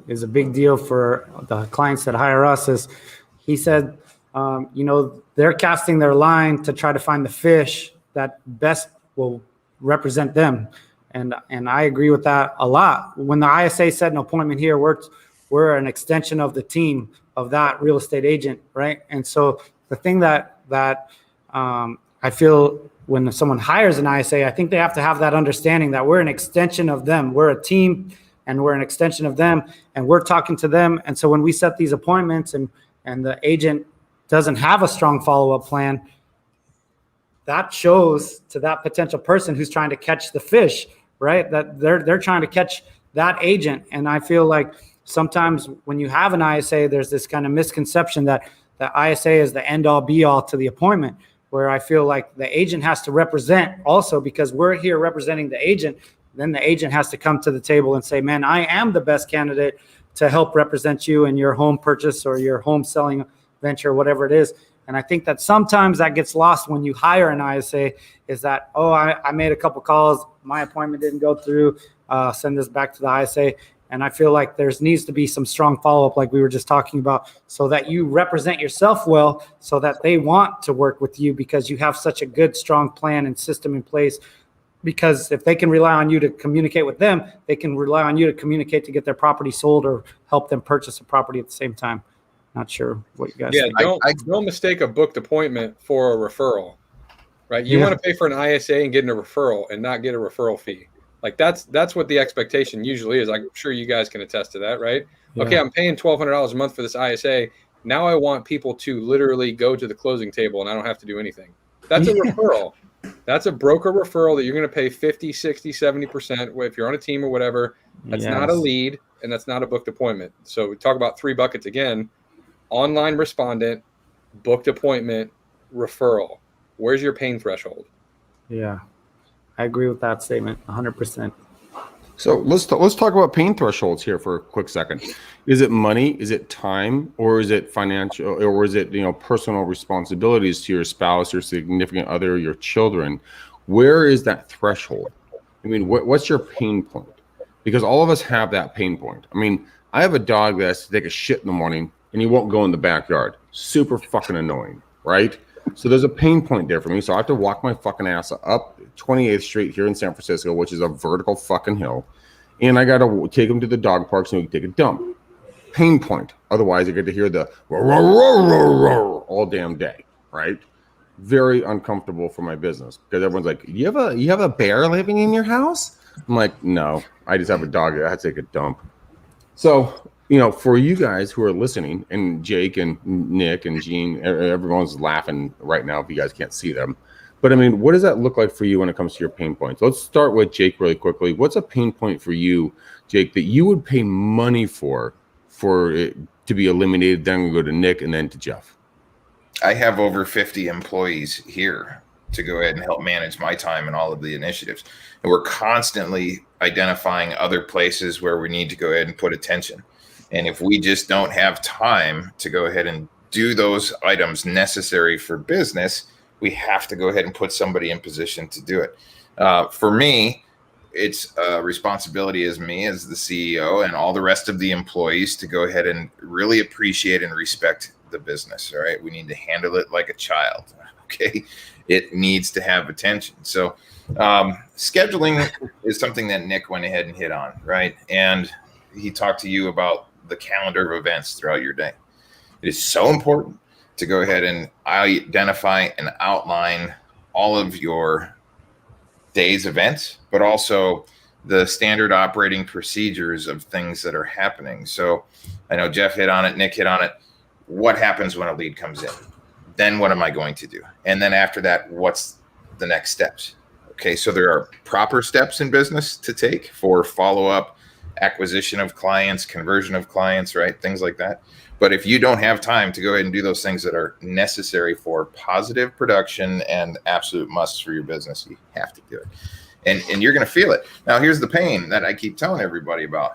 is a big deal for the clients that hire us. Is he said, they're casting their line to try to find the fish that best will represent them. And I agree with that a lot. When the ISA set an appointment here, we're an extension of the team of that real estate agent, right? And so the thing that I feel when someone hires an ISA, I think they have to have that understanding that we're an extension of them. We're a team and we're an extension of them and we're talking to them. And so when we set these appointments and the agent doesn't have a strong follow-up plan, that shows to that potential person who's trying to catch the fish, right? That they're trying to catch that agent. And I feel like sometimes when you have an ISA, there's this kind of misconception that the ISA is the end all be all to the appointment, where I feel like the agent has to represent also, because we're here representing the agent. Then the agent has to come to the table and say, man, I am the best candidate to help represent you in your home purchase or your home selling venture, whatever it is. And I think that sometimes that gets lost when you hire an ISA, is that, I made a couple calls, my appointment didn't go through, send this back to the ISA. And I feel like there needs to be some strong follow-up, like we were just talking about, so that you represent yourself well, so that they want to work with you because you have such a good, strong plan and system in place. Because if they can rely on you to communicate with them, they can rely on you to communicate to get their property sold or help them purchase a property at the same time. Not sure what you guys think. Don't mistake a booked appointment for a referral, right? You want to pay for an ISA and get a referral and not get a referral fee. Like that's what the expectation usually is. I'm sure you guys can attest to that, right? Yeah. Okay, I'm paying $1,200 a month for this ISA. Now I want people to literally go to the closing table and I don't have to do anything. That's a referral. That's a broker referral that you're going to pay 50, 60, 70% if you're on a team or whatever. That's not a lead and that's not a booked appointment. So we talk about 3 buckets again. Online respondent, booked appointment, referral. Where's your pain threshold? Yeah, I agree with that statement 100%. So let's talk about pain thresholds here for a quick second. Is it money? Is it time? Or is it financial? Or is it personal responsibilities to your spouse, your significant other, your children? Where is that threshold? I mean, what's your pain point? Because all of us have that pain point. I mean, I have a dog that has to take a shit in the morning and he won't go in the backyard. Super fucking annoying, right? So there's a pain point there for me. So I have to walk my fucking ass up 28th Street here in San Francisco, which is a vertical fucking hill. And I got to take him to the dog park so he can take a dump. Pain point. Otherwise, I get to hear the all damn day, right? Very uncomfortable for my business because everyone's like, you have a bear living in your house? I'm like, no, I just have a dog that I have to take a dump. So, for you guys who are listening, and Jake and Nick and Gene, everyone's laughing right now if you guys can't see them. But I mean, what does that look like for you when it comes to your pain points? Let's start with Jake really quickly. What's a pain point for you, Jake, that you would pay money for it to be eliminated? Then we go to Nick and then to Jeff. I have over 50 employees here to go ahead and help manage my time and all of the initiatives. And we're constantly identifying other places where we need to go ahead and put attention. And if we just don't have time to go ahead and do those items necessary for business, we have to go ahead and put somebody in position to do it. For me, it's a responsibility as me, as the CEO, and all the rest of the employees to go ahead and really appreciate and respect the business. All right. We need to handle it like a child. Okay. It needs to have attention. So scheduling is something that Nick went ahead and hit on, right? And he talked to you about the calendar of events throughout your day. It is so important to go ahead and identify and outline all of your day's events, but also the standard operating procedures of things that are happening. So I know Jeff hit on it, Nick hit on it. What happens when a lead comes in? Then what am I going to do? And then after that, what's the next steps? Okay, so there are proper steps in business to take for follow-up, acquisition of clients, conversion of clients, right? Things like that. But if you don't have time to go ahead and do those things that are necessary for positive production and absolute musts for your business, you have to do it. And you're going to feel it. Now, here's the pain that I keep telling everybody about.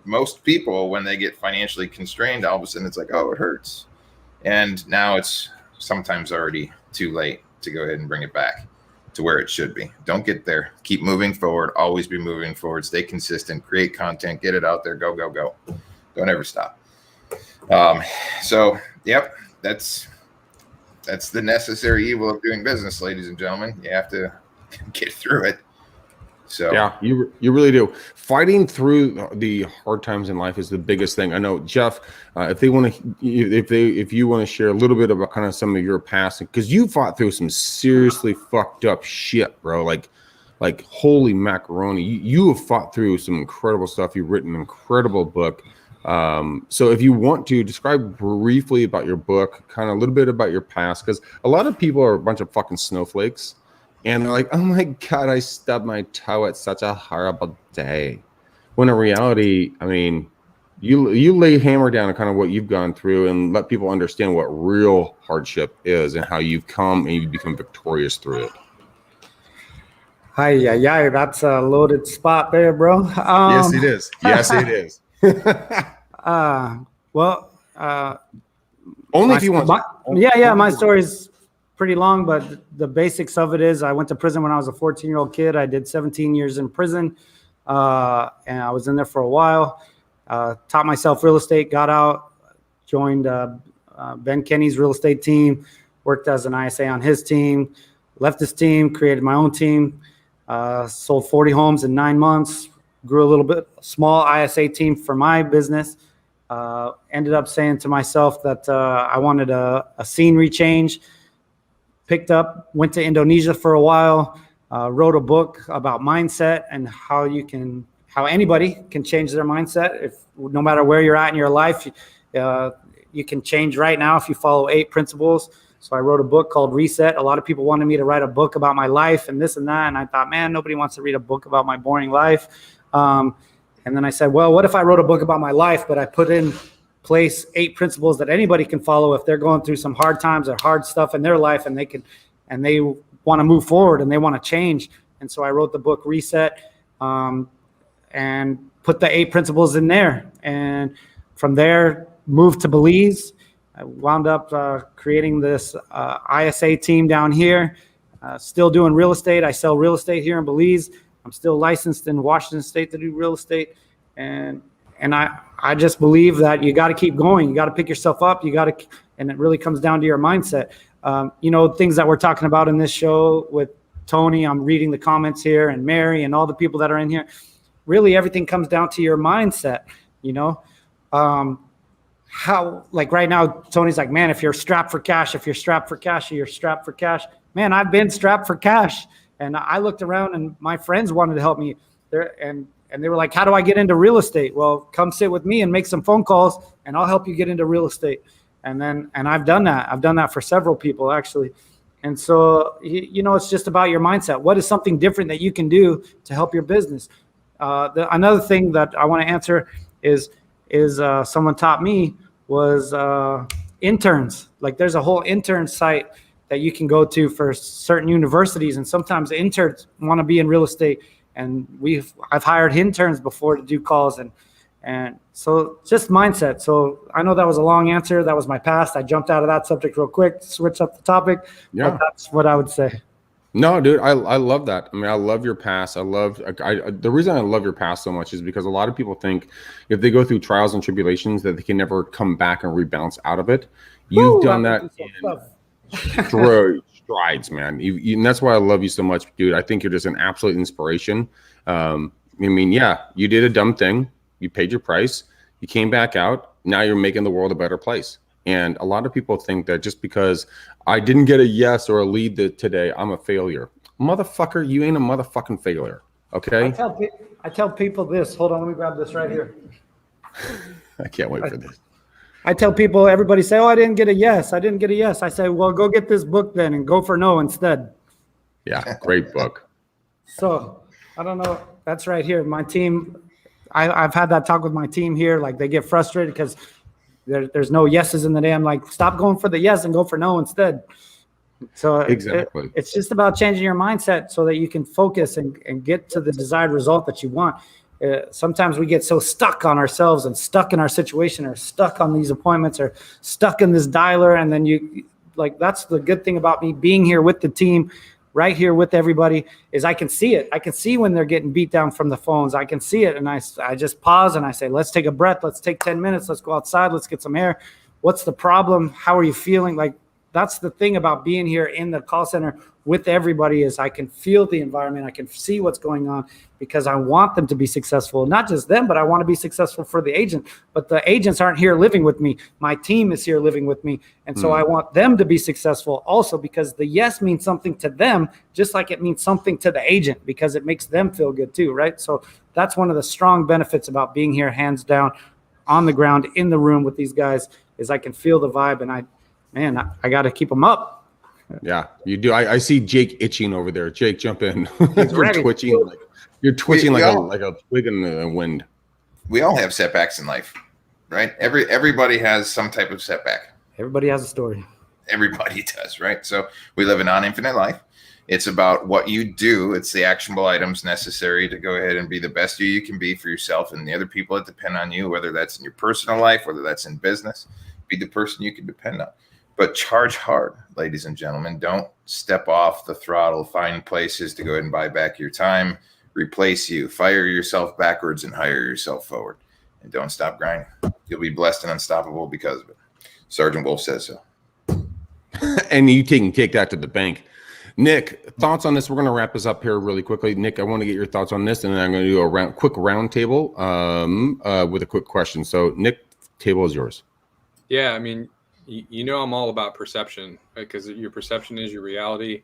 Most people, when they get financially constrained, all of a sudden it's like, oh, it hurts. And now it's sometimes already too late to go ahead and bring it back to where it should be. Don't get there. Keep moving forward. Always be moving forward. Stay consistent. Create content. Get it out there. Go, go, go. Don't ever stop. So, yep, that's the necessary evil of doing business, ladies and gentlemen. You have to get through it. So yeah, you really do. Fighting through the hard times in life is the biggest thing. I know, Jeff, if you want to share a little bit about kind of some of your past, because you fought through some seriously fucked up shit, bro. Like holy macaroni. You have fought through some incredible stuff. You've written an incredible book. So if you want to describe briefly about your book, kind of a little bit about your past, because a lot of people are a bunch of fucking snowflakes. And they're like, oh my God, I stubbed my toe at such a horrible day. When in reality, I mean, you lay hammer down on kind of what you've gone through and let people understand what real hardship is and how you've come and you become victorious through it. Yeah, that's a loaded spot there, bro. Yes, it is. Yes, it is. Only if you want. My story's pretty long, but the basics of it is I went to prison when I was a 14-year-old kid. I did 17 years in prison, and I was in there for a while. Taught myself real estate, got out, joined Ben Kenny's real estate team, worked as an ISA on his team, left his team, created my own team, sold 40 homes in 9 months, grew a little bit, small ISA team for my business. Ended up saying to myself that I wanted a scenery change. Picked up, went to Indonesia for a while, wrote a book about mindset and how anybody can change their mindset. If no matter where you're at in your life, you can change right now if you follow 8 principles. So I wrote a book called Reset. A lot of people wanted me to write a book about my life and this and that. And I thought, man, nobody wants to read a book about my boring life. And then I said, well, what if I wrote a book about my life, but I put in place 8 principles that anybody can follow if they're going through some hard times or hard stuff in their life and they want to move forward and they want to change. And so I wrote the book Reset, and put the 8 principles in there. And from there, moved to Belize. I wound up creating this ISA team down here, still doing real estate. I sell real estate here in Belize. I'm still licensed in Washington State to do real estate. And I just believe that you got to keep going. You got to pick yourself up. And it really comes down to your mindset. Things that we're talking about in this show with Tony, I'm reading the comments here, and Mary and all the people that are in here. Really, everything comes down to your mindset, how, like right now, Tony's like, man, if you're strapped for cash, you're strapped for cash. Man, I've been strapped for cash. And I looked around and my friends wanted to help me there. And they were like, how do I get into real estate? Well, come sit with me and make some phone calls and I'll help you get into real estate. And I've done that. I've done that for several people actually. And so, it's just about your mindset. What is something different that you can do to help your business? Another thing that I want to answer is someone taught me was interns. Like there's a whole intern site that you can go to for certain universities. And sometimes interns want to be in real estate. And I've hired interns before to do calls and so just mindset. So I know that was a long answer. That was my past. I jumped out of that subject real quick, switched up the topic. Yeah. But that's what I would say. No, dude, I love that. I mean, I love your past. The reason I love your past so much is because a lot of people think if they go through trials and tribulations that they can never come back and rebounce out of it. You've done that in strides, man. And that's why I love you so much, dude. I think you're just an absolute inspiration. I mean, yeah, you did a dumb thing. You paid your price. You came back out. Now you're making the world a better place. And a lot of people think that just because I didn't get a yes or a lead today, I'm a failure. Motherfucker, you ain't a motherfucking failure. Okay? I tell people this. Hold on, let me grab this right here. I can't wait for this. I tell people, everybody say, oh, I didn't get a yes. I didn't get a yes. I say, well, go get this book then and go for no instead. Yeah, great book. So I don't know. That's right here. My team, I've had that talk with my team here. Like they get frustrated because there's no yeses in the day. I'm like, stop going for the yes and go for no instead. So exactly, it's just about changing your mindset so that you can focus and get to the desired result that you want. Sometimes we get so stuck on ourselves and stuck in our situation or stuck on these appointments or stuck in this dialer. And then that's the good thing about me being here with the team, right here with everybody, is I can see it. I can see when they're getting beat down from the phones. I can see it. And I just pause and I say, let's take a breath. Let's take 10 minutes. Let's go outside. Let's get some air. What's the problem? How are you feeling? Like, that's the thing about being here in the call center with everybody is I can feel the environment. I can see what's going on because I want them to be successful. Not just them, but I want to be successful for the agent. But the agents aren't here living with me. My team is here living with me. And so I want them to be successful also because the yes means something to them, just like it means something to the agent because it makes them feel good too, right? So that's one of the strong benefits about being here, hands down, on the ground, in the room with these guys, is I can feel the vibe and I got to keep them up. Yeah, you do. I see Jake itching over there. Jake, jump in. You're twitching like a twig in the wind. We all have setbacks in life, right? Everybody has some type of setback. Everybody has a story. Everybody does, right? So we live a non-infinite life. It's about what you do. It's the actionable items necessary to go ahead and be the best you can be for yourself and the other people that depend on you, whether that's in your personal life, whether that's in business. Be the person you can depend on. But charge hard, ladies and gentlemen. Don't step off the throttle. Find places to go ahead and buy back your time, replace you, fire yourself backwards and hire yourself forward. And don't stop grinding. You'll be blessed and unstoppable because of it. Sergeant Wolf says so. And you can take that to the bank. Nick, thoughts on this? We're going to wrap this up here really quickly. Nick, I want to get your thoughts on this, and then I'm going to do a quick round table with a quick question. So, Nick, table is yours. Yeah, I mean, you know, I'm all about perception because your perception is your reality.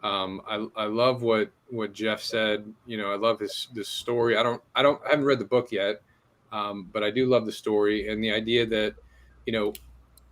I love what Jeff said. You know, I love this story. I haven't read the book yet, but I do love the story and the idea that, you know,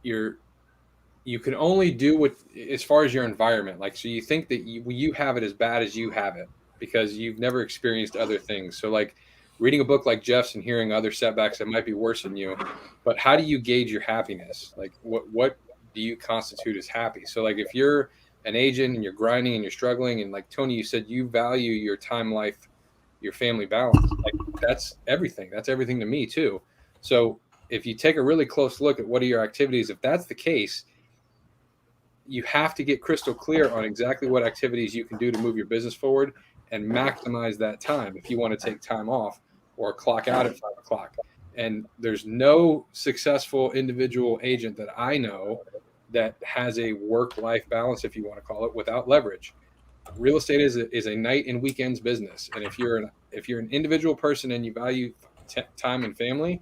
you can only do what as far as your environment. Like, so you think that you have it as bad as you have it because you've never experienced other things. So like reading a book like Jeff's and hearing other setbacks that might be worse than you, but how do you gauge your happiness? Like what do you constitute as happy? So like if you're an agent and you're grinding and you're struggling, and like Tony, you said you value your time life, your family balance, like that's everything. That's everything to me too. So if you take a really close look at what are your activities, if that's the case, you have to get crystal clear on exactly what activities you can do to move your business forward and maximize that time if you want to take time off or clock out at 5 o'clock. And there's no successful individual agent that I know that has a work-life balance, if you want to call it, without leverage. Real estate is a night and weekends business. And if you're an individual person and you value time and family,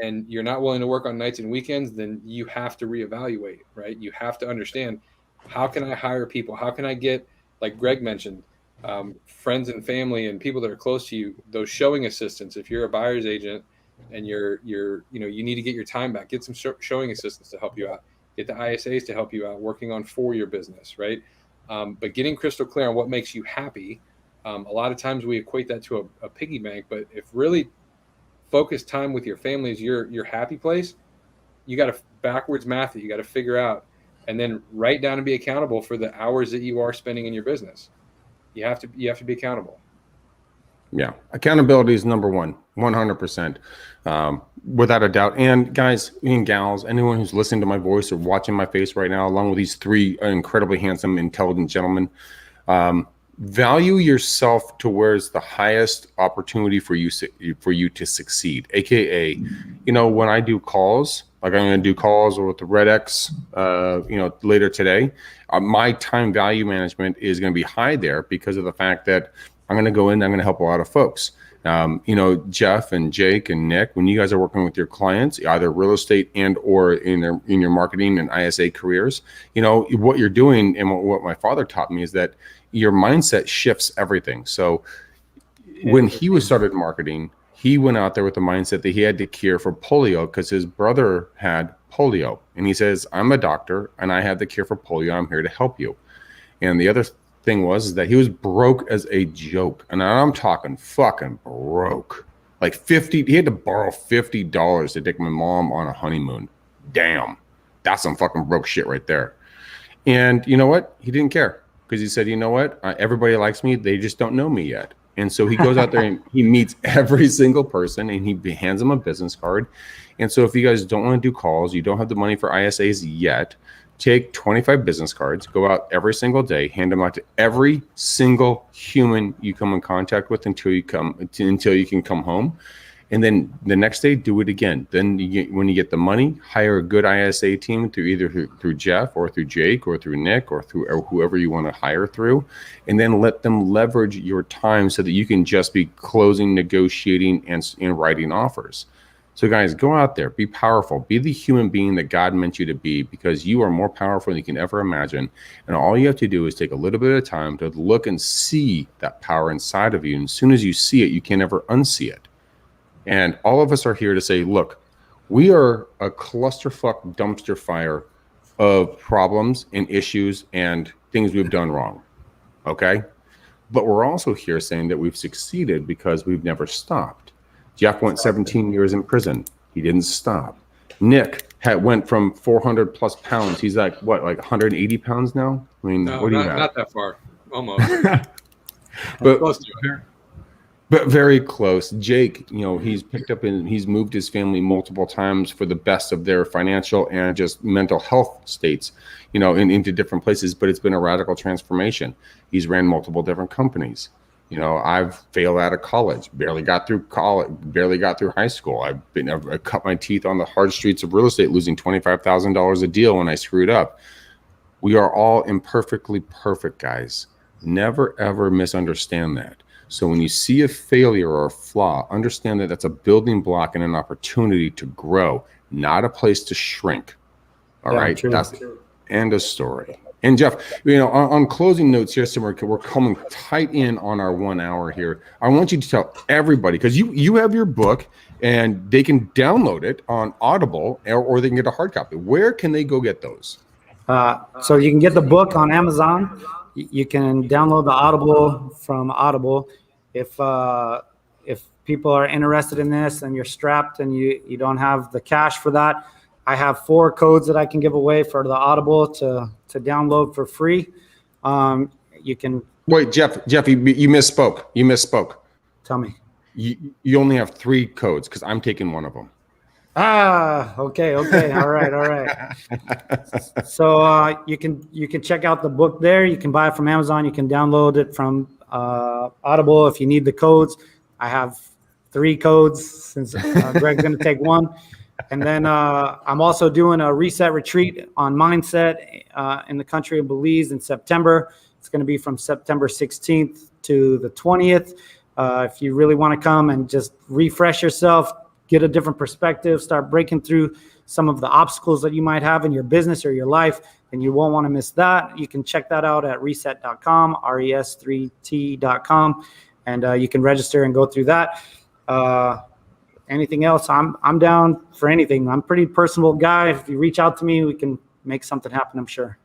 and you're not willing to work on nights and weekends, then you have to reevaluate, right? You have to understand, how can I hire people? How can I get, like Greg mentioned, friends and family and people that are close to you, those showing assistants. If you're a buyer's agent and you need to get your time back, get some showing assistants to help you out, get the ISAs to help you out, working on for your business, right? But getting crystal clear on what makes you happy. A lot of times we equate that to a piggy bank, but if really focused time with your family is your happy place, you got to backwards math it. You got to figure out and then write down and be accountable for the hours that you are spending in your business. You have to be accountable. Yeah. Accountability is number one, 100%, without a doubt. And guys and gals, anyone who's listening to my voice or watching my face right now, along with these three incredibly handsome, intelligent gentlemen, Value yourself to where's the highest opportunity for you to succeed. AKA, when I do calls, like I'm going to do calls with the Red X, later today, my time value management is going to be high there because of the fact that I'm going to go in, I'm going to help a lot of folks. Jeff and Jake and Nick, when you guys are working with your clients, either real estate and or in your marketing and ISA careers, what you're doing and what my father taught me is that your mindset shifts everything. So when he was started marketing, he went out there with the mindset that he had to cure for polio because his brother had polio. And he says, I'm a doctor and I have the cure for polio. I'm here to help you. And the other thing was that he was broke as a joke. And I'm talking fucking broke. Like he had to borrow $50 to take my mom on a honeymoon. Damn. That's some fucking broke shit right there. And you know what? He didn't care. Because he said, everybody likes me. They just don't know me yet. And so he goes out there and he meets every single person and he hands them a business card. And so if you guys don't want to do calls, you don't have the money for ISAs yet, take 25 business cards, go out every single day, hand them out to every single human you come in contact with until you can come home. And then the next day, do it again. Then when you get the money, hire a good ISA team through Jeff or through Jake or through Nick or through whoever you want to hire through, and then let them leverage your time so that you can just be closing, negotiating, and writing offers. So guys, go out there, be powerful, be the human being that God meant you to be, because you are more powerful than you can ever imagine. And all you have to do is take a little bit of time to look and see that power inside of you. And as soon as you see it, you can never unsee it. And all of us are here to say, look, we are a clusterfuck dumpster fire of problems and issues and things we've done wrong. Okay? But we're also here saying that we've succeeded because we've never stopped. Jeff went 17 years in prison. He didn't stop. Nick went from 400 plus pounds. He's like 180 pounds now? I mean, no, what do you have? Not that far. Almost. But close to it. But very close. Jake, he's picked up and he's moved his family multiple times for the best of their financial and just mental health states, into different places. But it's been a radical transformation. He's ran multiple different companies. I've failed out of college, barely got through high school. I cut my teeth on the hard streets of real estate, losing $25,000 a deal when I screwed up. We are all imperfectly perfect, guys. Never, ever misunderstand that. So when you see a failure or a flaw, understand that that's a building block and an opportunity to grow, not a place to shrink. All right. True. That's the end of story. And Jeff, on closing notes here, so we're coming tight in on our 1 hour here. I want you to tell everybody, because you have your book and they can download it on Audible or they can get a hard copy. Where can they go get those? So you can get the book on Amazon. You can download the Audible from Audible. If people are interested in this and you're strapped and you don't have the cash for that, I have 4 codes that I can give away for the Audible to download for free. You can wait, Jeff. You misspoke. You misspoke. Tell me. You only have 3 codes because I'm taking one of them. Okay. All right. So you can check out the book there. You can buy it from Amazon. You can download it from Audible if you need the codes. I have 3 codes since Greg's going to take one. And then I'm also doing a reset retreat on mindset in the country of Belize in September. It's going to be from September 16th to the 20th. If you really want to come and just refresh yourself, get a different perspective, start breaking through some of the obstacles that you might have in your business or your life, and you won't want to miss that. You can check that out at reset.com, res3t.com, and you can register and go through that. Anything else, I'm down for anything. I'm a pretty personable guy. If you reach out to me, we can make something happen, I'm sure.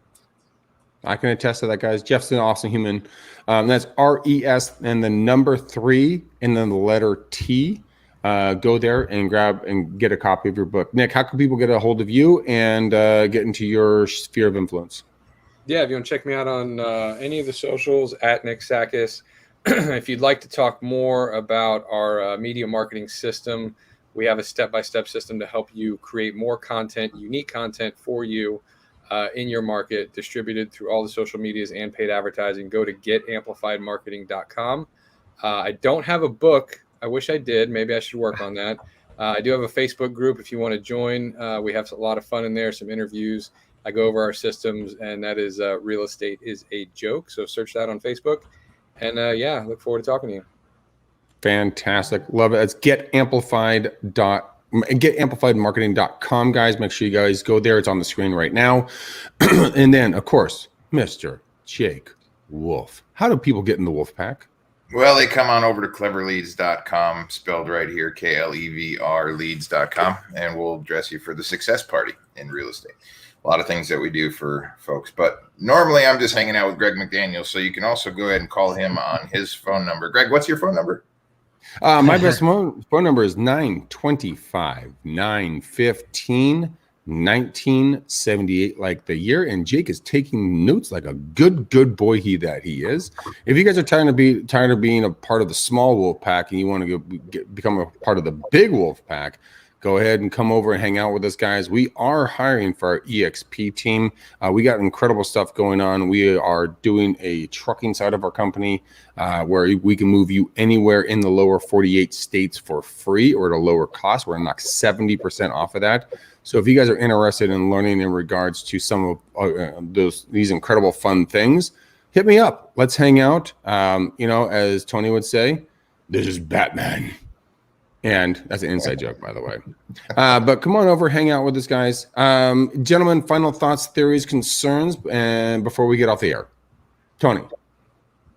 I can attest to that, guys. Jeff's an awesome human. That's RES and the number 3 and then the letter T. Go there and grab and get a copy of your book. Nick, how can people get a hold of you and get into your sphere of influence? Yeah, if you want to check me out on any of the socials, at Nick Sakis. If you'd like to talk more about our media marketing system, we have a step-by-step system to help you create more content, unique content for you. in your market, distributed through all the social medias and paid advertising. Go to getamplifiedmarketing.com. I don't have a book. I wish I did. Maybe I should work on that. I do have a Facebook group if you want to join. We have a lot of fun in there, some interviews. I go over our systems, and that is Real Estate is a Joke. So search that on Facebook. And yeah, look forward to talking to you. Fantastic. Love it. It's getamplifiedmarketing.com, guys. Make sure you guys go there. It's on the screen right now. And then, of course, Mr. Jake Wolf. How do people get in the Wolf Pack? Well, they come on over to cleverleads.com, spelled right here, KLEVR leads.com, and we'll dress you for the success party in real estate. A lot of things that we do for folks. But normally I'm just hanging out with Greg McDaniel, so you can also go ahead and call him on his phone number. Greg, what's your phone number? My best phone number is 925-915-1978, like the year. And Jake is taking notes like a good boy that he is. If you guys are tired of being a part of the small wolf pack and you want to become a part of the big wolf pack, go ahead and come over and hang out with us, guys. We are hiring for our EXP team. We got incredible stuff going on. We are doing a trucking side of our company where we can move you anywhere in the lower 48 states for free or at a lower cost. We're going to knock 70% off of that. So if you guys are interested in learning in regards to some of these incredible fun things, hit me up. Let's hang out. As Tony would say, this is Batman. And that's an inside joke, by the way. But come on over, hang out with us, guys. Gentlemen, final thoughts, theories, concerns, and before we get off the air. Tony.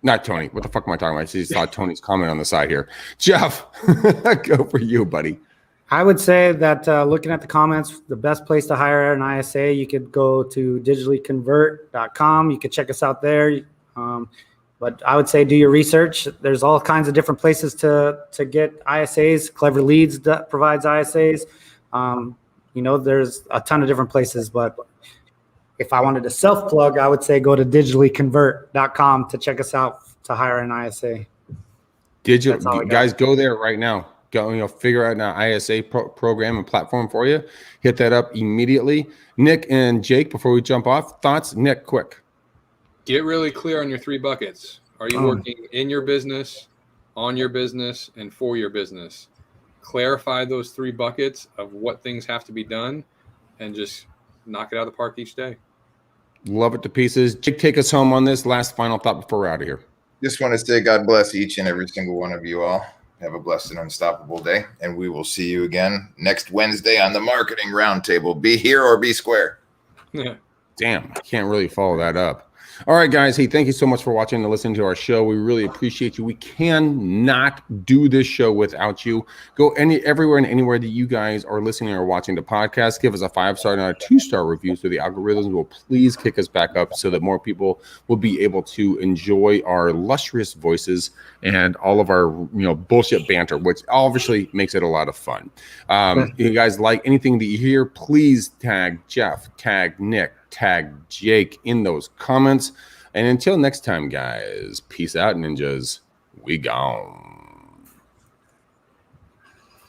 Not Tony. What the fuck am I talking about? I just saw Tony's comment on the side here. Jeff, go for you, buddy. I would say that looking at the comments, the best place to hire an ISA, you could go to digitallyconvert.com. You could check us out there. But I would say do your research. There's all kinds of different places to get ISAs. Clever Leads provides ISAs. There's a ton of different places. But if I wanted to self-plug, I would say go to digitallyconvert.com to check us out to hire an ISA. Guys, go there right now. Go, figure out an ISA program and platform for you. Hit that up immediately. Nick and Jake, before we jump off, thoughts? Nick, quick. Get really clear on your 3 buckets. Are you working in your business, on your business, and for your business? Clarify those 3 buckets of what things have to be done and just knock it out of the park each day. Love it to pieces. Jake, take us home on this. Last final thought before we're out of here. Just want to say God bless each and every single one of you all. Have a blessed and unstoppable day. And we will see you again next Wednesday on the Marketing Roundtable. Be here or be square. Yeah. Damn, I can't really follow that up. All right, guys. Hey, thank you so much for watching and listening to our show. We really appreciate you. We cannot do this show without you. Go everywhere and anywhere that you guys are listening or watching the podcast. Give us a 5-star and a 2-star review so the algorithms will please kick us back up so that more people will be able to enjoy our lustrous voices and all of our bullshit banter, which obviously makes it a lot of fun. If you guys like anything that you hear, please tag Jeff, tag Nick, tag Jake in those comments. And until next time, guys, peace out, ninjas. We gone.